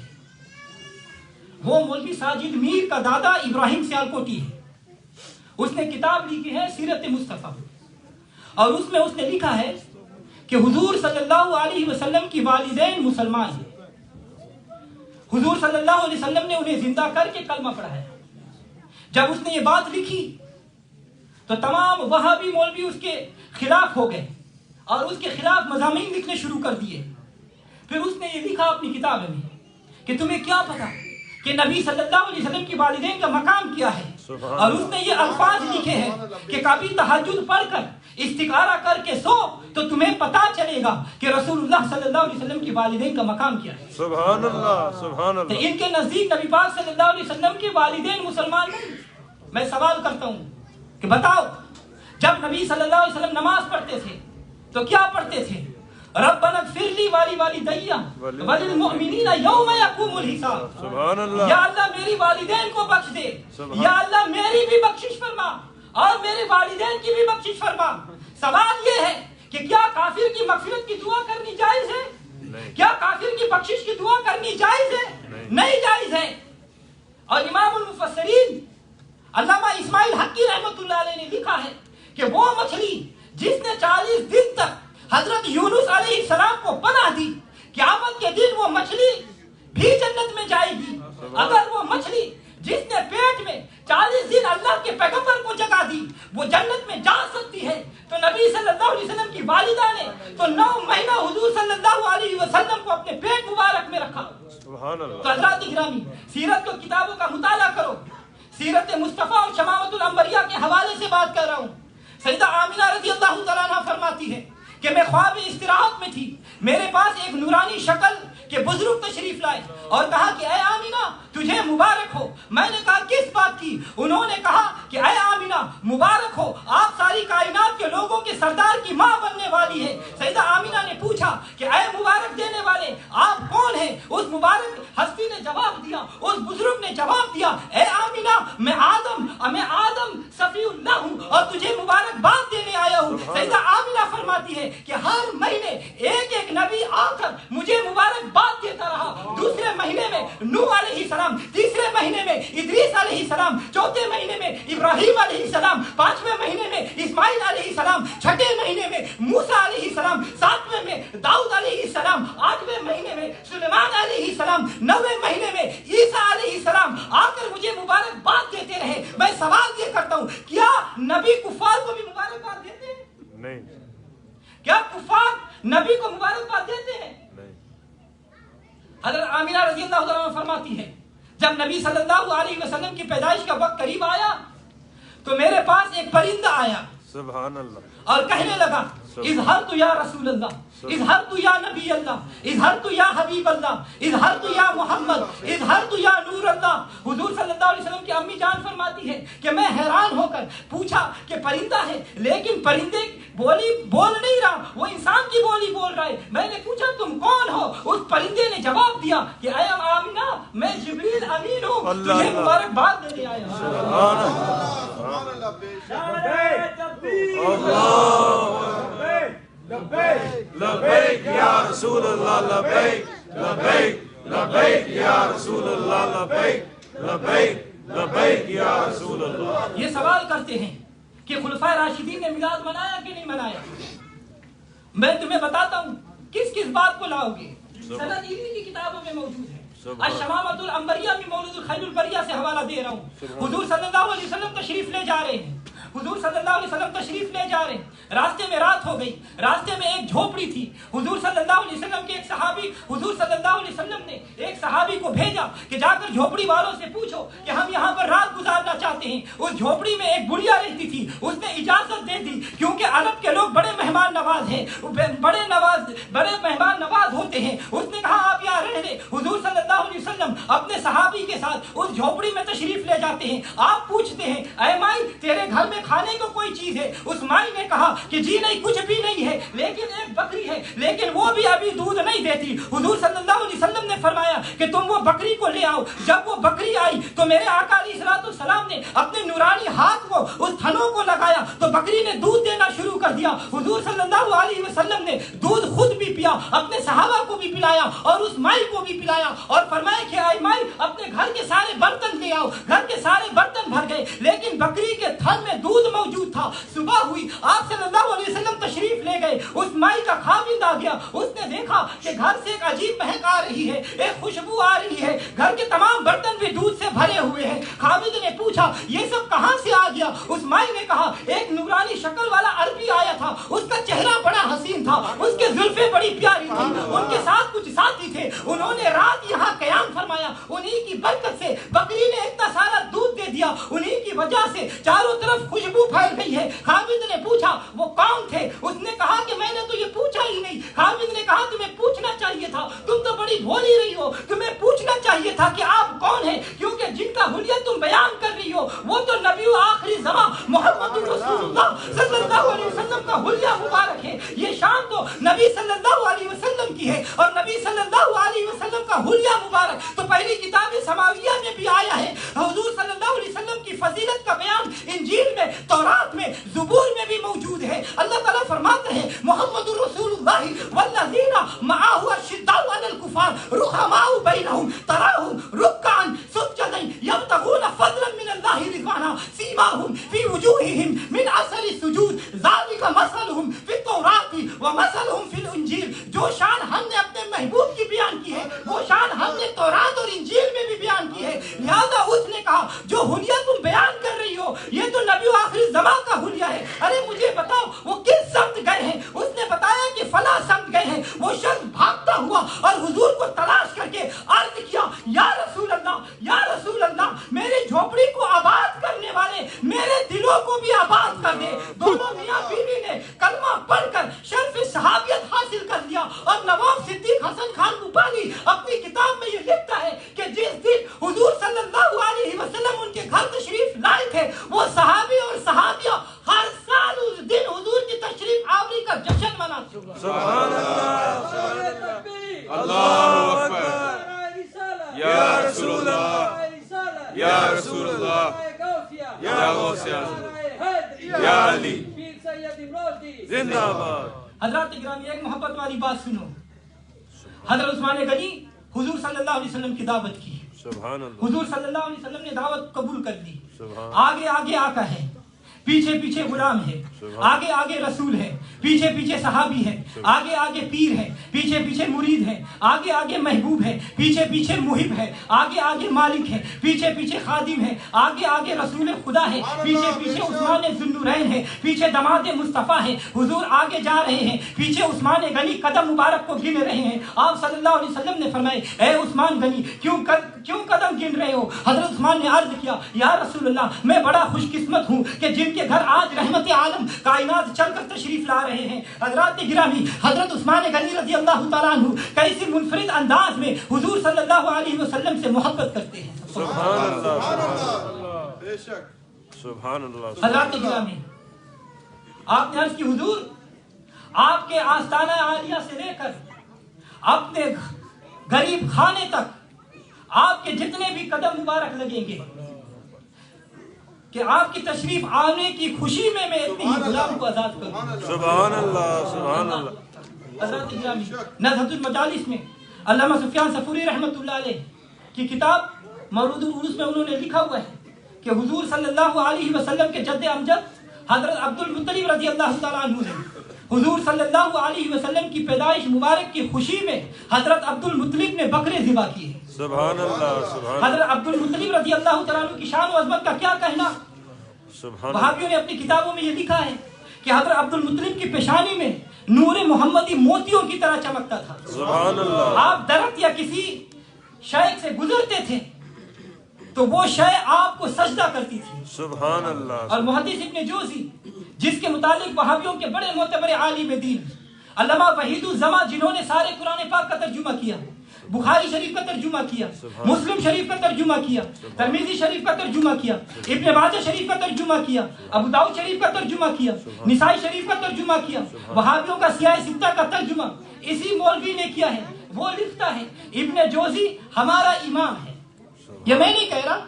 وہ مولوی ساجد میر کا دادا ابراہیم سیالکوٹی ہے۔ اس نے کتاب لکھی ہے سیرت مصطفیٰ، اور اس میں اس نے لکھا ہے کہ حضور صلی اللہ علیہ وسلم کی والدین مسلمان ہیں، حضور صلی اللہ علیہ وسلم نے انہیں زندہ کر کے کلمہ پڑھایا۔ جب اس نے یہ بات لکھی تو تمام وہابی مولوی اس کے خلاف ہو گئے اور اس کے خلاف مضامین لکھنے شروع کر دیے۔ پھر اس نے یہ لکھا اپنی کتاب میں کہ تمہیں کیا پتا کہ نبی صلی اللہ علیہ وسلم کی والدین کا مقام کیا ہے، اور اس نے یہ الفاظ لکھے ہیں کہ کبھی تہجد پڑھ کر استخارہ کر کے سو تو تمہیں پتا چلے گا کہ رسول اللہ صلی اللہ علیہ وسلم کی والدین کا مقام کیا ہے۔ سبحان اللہ، سبحان تو اللہ، ان کے نزدیک نبی پاک صلی اللہ علیہ وسلم کے والدین مسلمان نہیں۔ میں سوال کرتا ہوں کہ بتاؤ، جب نبی صلی اللہ علیہ وسلم نماز پڑھتے تھے تو کیا پڑھتے تھے؟ ربنا اغفر لی والدیّ وللمؤمنین یوم یقوم الحساب۔ سبحان اللہ، یا اللہ میری والدین کو بخش دے، یا اللہ میری بھی بخشش فرما اور میرے والدین کی بھی بخشش فرما۔ سوال یہ ہے کہ کیا کافر کی مغفرت کی دعا کرنی جائز ہے؟ کیا کافر کی بخشش کی دعا کرنی جائز ہے؟ نہیں جائز ہے۔ اور امام المفسرین علامہ اسماعیل حقی رحمۃ اللہ علیہ نے لکھا ہے کہ وہ مچھلی جس نے 40 دن تک حضرت یونس علیہ السلام کو پناہ دی، قیامت کے دن وہ مچھلی بھی جنت میں جائے گی۔ اگر وہ مچھلی جس نے پیٹ میں 40 دن اللہ کے پیغمبر کو جگا دی وہ جنت میں جا سکتی ہے، تو نبی صلی اللہ علیہ وسلم کی والدہ نے تو 9 مہینہ حضور صلی اللہ علیہ وسلم کو اپنے پیٹ مبارک میں رکھا۔ سبحان اللہ۔ تو حضرات گرامی، سیرت کی کتابوں کا مطالعہ کرو۔ سیرت مصطفیٰ اور شمامۃ الانبیاء کے حوالے سے بات کر رہا ہوں۔ سیدہ آمنہ رضی اللہ تعالیٰ عنہ فرماتی ہے کہ میں خواب استراحت میں تھی، میرے پاس ایک نورانی شکل کے بزرگ تشریف لائے اور کہا کہ اے آمینہ تجھے مبارک ہو۔ میں نے کہا کس بات کی؟ انہوں نے کہا کہ اے آمینہ مبارک ہو، آپ ساری کائنات کے لوگوں کے سردار کی ماں بننے والی ہے۔ سیدہ آمینہ نے پوچھا کہ اے مبارک دینے والے آپ کون ہیں؟ اس مبارک ہستی نے جواب دیا، اس بزرگ نے جواب دیا، اے آمینہ میں آدم صفی اللہ ہوں اور تجھے مبارک بات دینے آیا ہوں۔ سیدہ آمینہ فرماتی ہے کہ ہر مہینے ایک نبی آ کر مجھے مبارک بات دیتا رہا۔ دوسرے مہینے میں نوح علیہ السلام، تیسرے مہینے میں ادریس علیہ السلام، چوتھے مہینے میں ابراہیم علیہ السلام، پانچویں مہینے میں اسماعیل علیہ السلام، چھٹے مہینے میں موسیٰ علیہ السلام، ساتویں میں داؤد علیہ السلام، آٹھویں مہینے میں سلیمان علیہ السلام، نویں مہینے میں عیسیٰ علیہ السلام آ کر مجھے مبارک بات دیتے رہے۔ میں سوال یہ کرتا ہوں کیا نبی کفار کو بھی مبارک بات دیتے ہیں؟ نہیں۔ کیا کفار نبی کو مبارک بات دیتے ہیں؟ حضرت آمینہ رضی اللہ عنہ فرماتی ہے جب نبی صلی اللہ علیہ وسلم کی پیدائش کا وقت قریب آیا تو میرے پاس ایک پرندہ آیا سبحان اللہ اور کہنے لگا اظہرت یا رسول اللہ، اظہرت یا نبی اللہ، اظہرت یا حبیب اللہ، اظہرت یا محمد، اظہرت یا نور اللہ۔ حضور صلی اللہ علیہ وسلم کی امی جان فرماتی ہے کہ میں حیران ہو کر پوچھا کہ پرندہ ہے لیکن پرندے بولی بول نہیں رہا، وہ انسان کی بولی بول رہا ہے۔ میں نے پوچھا تم کون ہو؟ اس پرندے نے جواب دیا کہ اے آمنہ میں جبریل امین ہوں، تجھے مبارک بات دینے آیا ہوں۔ سبحان اللہ۔ لبیک یا رسول اللہ، لبیک لبیک لبیک یا رسول اللہ، لبیک لبیک لبیک یا رسول اللہ۔ یہ سوال کرتے ہیں کہ خلفائے راشدین نے میلاد منایا کہ نہیں منایا؟ میں تمہیں بتاتا ہوں کس کس بات کو لاؤ گے۔ سند علمی کی کتابوں میں موجود ہے، الشمامۃ الانبریہ میں مولود الخیل البریہ سے حوالہ دے رہا ہوں۔ حضور صلی اللہ علیہ وسلم تشریف لے جا رہے ہیں، حضور صلی اللہ علیہ وسلم تشریف لے جا رہے ہیں، راستے میں رات ہو گئی، راستے میں ایک جھوپڑی تھی۔ حضور صلی اللہ علیہ وسلم کے ایک صحابی، حضور صلی اللہ علیہ وسلم نے ایک صحابی کو بھیجا کہ جا کر جھوپڑی والوں سے پوچھو کہ ہم یہاں پر رات گزارنا چاہتے ہیں۔ اس جھوپڑی میں ایک بڑھیا رہتی تھی، اس نے اجازت دے دی کیونکہ عرب کے لوگ بڑے مہمان نواز ہیں، بڑے مہمان نواز ہوتے ہیں۔ اس نے کہا آپ یہاں رہ لیں۔ حضور صلی اللہ علیہ وسلم اپنے صحابی کے ساتھ اس جھوپڑی میں تشریف لے جاتے ہیں۔ آپ پوچھتے ہیں اے مائی تیرے گھر میں کھانے کو کوئی چیز ہے؟ اس مائی نے کہا کہ جی نہیں کچھ بھی نہیں ہے، لیکن ایک بکری ہے لیکن وہ بھی ابھی دودھ نہیں دیتی۔ حضور صلی اللہ علیہ وسلم نے فرمایا کہ تم وہ بکری کو لے آؤ۔ جب وہ بکری آئی تو میرے آقا علیہ السلام نے اپنے نورانی ہاتھ کو اس تھنوں کو لگایا تو بکری نے دودھ دینا شروع کر دیا۔ حضور صلی اللہ علیہ وسلم نے دودھ خود بھی پیا، اپنے صحابہ کو بھی پلایا اور اس مائی کو بھی پلایا اور فرمایا کہ اے مائی اپنے گھر کے سارے برتن لے آؤ۔ گھر کے سارے برتن بھر گئے لیکن بکری کے تھن میں دودھ موجود تھا۔ صبح ہوئی، آپ صلی اللہ علیہ وسلم تشریف لے گئے، اس مائی کا خاوند آ گیا، اس نے دیکھا کہ گھر سے ایک عجیب مہک آ رہی ہے، ایک خوشبو آ رہی ہے، گھر کے تمام برتن بھی دودھ سے بھرے ہوئے ہیں۔ خاوند نے پوچھا یہ سب کہاں سے آ گیا؟ اس مائی نے کہا ایک نورانی شکل والا عربی آیا تھا، اس کا چہرہ بڑا حسین تھا، اس کے زلفیں بڑی پیاری تھی، ان کے ساتھ کچھ ساتھی تھے، انہوں نے رات یہاں قیام فرمایا، انہی کی برکت سے بکری نے اتنا سارا دودھ دے دیا، انہی کی وجہ سے چاروں طرف خوشبو پھیل گئی ہے۔ خاوند نے پوچھا وہ کون تھے؟ اس نے کہا کہ میں نے تو یہ پوچھا ہی نہیں۔ خاوند نے کہا تمہیں پوچھنا چاہیے تھا، تم تو بڑی بھولی رہی ہو، تمہیں پوچھنا چاہیے تھا کہ آپ کون ہیں، کیونکہ جن کا حلیہ تم بیان کر رہی ہو وہ تو نبی آخری زمان محمد رسول اللہ صلی اللہ علیہ وسلم کا حلیہ مبارک ہے۔ یہ شان تو نبی صلی اللہ علیہ وسلم کی ہے اور نبی صلی اللہ علیہ وسلم کا حلیہ مبارک تو پہلی کتاب سماویہ میں بھی آیا ہے۔ حضور صلی اللہ علیہ وسلم کی فضیلت کا بیان انجیل میں، تورات میں، زبور میں بھی موجود ہے. اللہ تعالیٰ فرماتے ہیں محمد رسول اللہ والذین معہ اشداء علی الکفار رحماء بینہم تراہم رکعا سجدا یبتغون فضلا من اللہ رضوانا سیماہم فی وجوہہم من اثر السجود ذلک مثلہم فی التوراۃ ومثلہم فی الانجیل. جو شان ہم نے اپنے محبوب کی بیان کی ہے وہ شان ہم نے تورات اور انجیل میں بھی بیان کی ہے. لہذا اس نے کہا جو حلیہ تم بیان کر رہی ہو یہ تو نبی آخری زمان کا حلیہ ہے. ارے مجھے بتاؤ وہ کس سمت گئے ہیں؟ اس نے بتایا کہ فلاں سمت گئے ہیں. وہ شخص بھاگتا ہوا اور حضور کو تلاش کر کے عرض کیا یا رسول اللہ یا رسول اللہ میری جھوپڑی کو آباد کرنے والے میرے دلوں کو بھی آباد کر دے. دونوں میاں بیوی نے کلمہ پڑھ کر شرف صحابیت حاصل کر لیا. اور نواب صدیق حسن خان بخاری اپنی کتاب میں یہ لکھتا ہے کہ جس دن حضور صلی اللہ علیہ وسلم ان کے گھر تشریف لائے تھے وہ صحابی اور صحابیہ ہر سال اس دن حضور کی تشریف آوری کا جشن مناتے ہیں. سبحان اللہ اللہ اکبر یا رسول اللہ یا رسول اللہ یا غوث اعظم یا علی زندہ باد. حضرات گرامی ایک محبت والی بات سنو. حضرت عثمان غنی حضور صلی اللہ علیہ وسلم کی دعوت کی. سبحان اللہ. حضور صلی اللہ علیہ وسلم نے دعوت قبول کر لی. سبحان. آگے آگے آقا ہے پیچھے پیچھے غلام ہے. آگے آگے رسول ہے پیچھے پیچھے صحابی ہے. آگے آگے پیر ہے پیچھے پیچھے مرید ہے. آگے آگے محبوب ہے پیچھے پیچھے محب ہے. آگے آگے مالک ہے پیچھے پیچھے خادم ہے. آگے آگے رسول خدا ہے پیچھے پیچھے عثمان ذوالنورین ہے. پیچھے دماد مصطفیٰ ہے. حضور آگے جا رہے ہیں پیچھے عثمان غنی قدم مبارک کو گن رہے ہیں. آپ صلی اللہ علیہ وسلم نے فرمائے اے عثمان غنی کیوں قدم گن رہے ہو؟ حضرت عثمان نے عرض کیا یا رسول اللہ میں بڑا خوش قسمت ہوں کہ جن کے گھر آج رحمت عالم کائنات چل کر تشریف لا رہے ہیں. حضرات گرامی حضرت عثمان غنی رضی اللہ تعالیٰ عنہ کیسی منفرد انداز میں حضور صلی اللہ علیہ وسلم سے محبت کرتے ہیں. سبحان اللہ بے شک سبحان اللہ. حضرات گرامی آپ نے عرض کی حضور آپ کے آستانہ عالیہ سے لے کر اپنے غریب خانے تک آپ کے جتنے بھی قدم مبارک لگیں گے کہ آپ کی تشریف آنے کی خوشی میں اتنی ہی غلام کو آزاد کروں. سبحان اللہ سبحان اللہ. حضرات گرامی نزہۃ المجالس میں علامہ سفیان صفوری رحمۃ اللہ علیہ کی کتاب مولود العروس میں انہوں نے لکھا ہوا ہے کہ حضور صلی اللہ علیہ وسلم کے جد امجد حضرت عبد المطلب رضی اللہ تعالیٰ عنہ نے حضور صلی اللہ علیہ وسلم کی پیدائش مبارک کی خوشی میں حضرت عبد المطلب نے بکرے ذبح کیے. سبحان اللہ سبحان. حضرت عبد المطلب رضی اللہ تعالیٰ عنہ کی شان و عظمت کا کیا کہنا. وہابیوں نے اپنی کتابوں میں یہ لکھا ہے کہ حضرت عبد المطلب کی پیشانی میں نور محمدی موتیوں کی طرح چمکتا تھا. سبحان اللہ. آپ درخت یا کسی شے سے گزرتے تھے تو وہ شے آپ کو سجدہ کرتی تھی. سبحان اللہ. اور محدث ابن جوزی جس کے متعلق وہابیوں کے بڑے معتبر عالم دین علامہ وحید الزما جنہوں نے سارے قرآن پاک کا ترجمہ کیا بخاری شریف کا ترجمہ کیا مسلم شریف کا ترجمہ کیا ترمذی شریف کا ترجمہ کیا ابن ماجہ شریف کا ترجمہ کیا ابو داؤد شریف کا ترجمہ کیا نسائی شریف کا ترجمہ کیا وہابیوں کا سیاہ ستہ کا ترجمہ اسی مولوی نے کیا ہے. وہ لکھتا ہے ابن جوزی ہمارا امام ہے. یہ میں نہیں کہہ رہا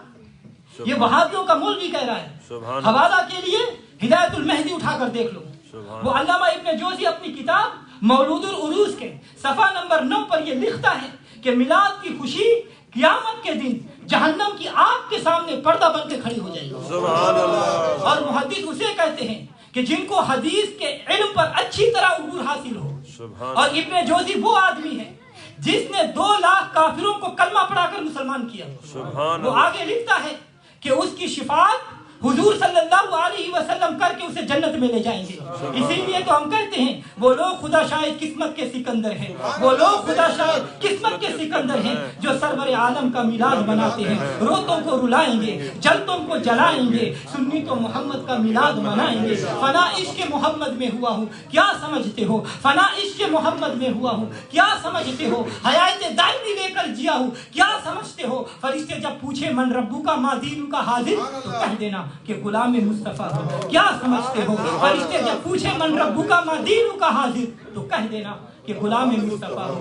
یہ وہابیوں کا مولوی کہہ رہا ہے. حوالہ کے لیے ہدایت المہدی اٹھا کر دیکھ لو. وہ علامہ ابن جوزی اپنی کتاب مولود العروس کے صفحہ نمبر 9 پر یہ لکھتا ہے کہ میلاد کی خوشی قیامت کے دن جہنم کی آگ کے سامنے پردہ بن کے کھڑی ہو جائے گی. سبحان اللہ. اور محدث اسے کہتے ہیں کہ جن کو حدیث کے علم پر اچھی طرح عبور حاصل ہو. اور ابن جوزی وہ آدمی ہے جس نے 2 لاکھ کافروں کو کلمہ پڑھا کر مسلمان کیا. وہ آگے لکھتا ہے کہ اس کی شفاعت حضور صلی اللہ علیہ وسلم کر کے اسے جنت میں لے جائیں گے. اسی لیے تو ہم کہتے ہیں وہ لوگ خدا شاید قسمت کے سکندر ہیں. وہ لوگ خدا شاید قسمت کے سکندر ہیں جو سرور عالم کا میلاد مناتے ہیں. روتوں کو رلائیں گے جلتوں کو جلائیں گے سنی تو محمد کا میلاد منائیں گے. فنا عشق محمد میں ہوا ہوں کیا سمجھتے ہو. فنا عشق محمد میں ہوا ہوں کیا سمجھتے ہو. حیات دائمی لے کر جیا ہوں کیا سمجھتے ہو. فرشتے جب پوچھے من ربو کا مادین کا حاضر تو کہہ دینا کہ غلام مصطفیٰ ہو کیا سمجھتے ہو. فرشتے جب پوچھے من ربو کا مادین کا حاضر تو کہہ دینا کہ غلام مصطفیٰ ہو.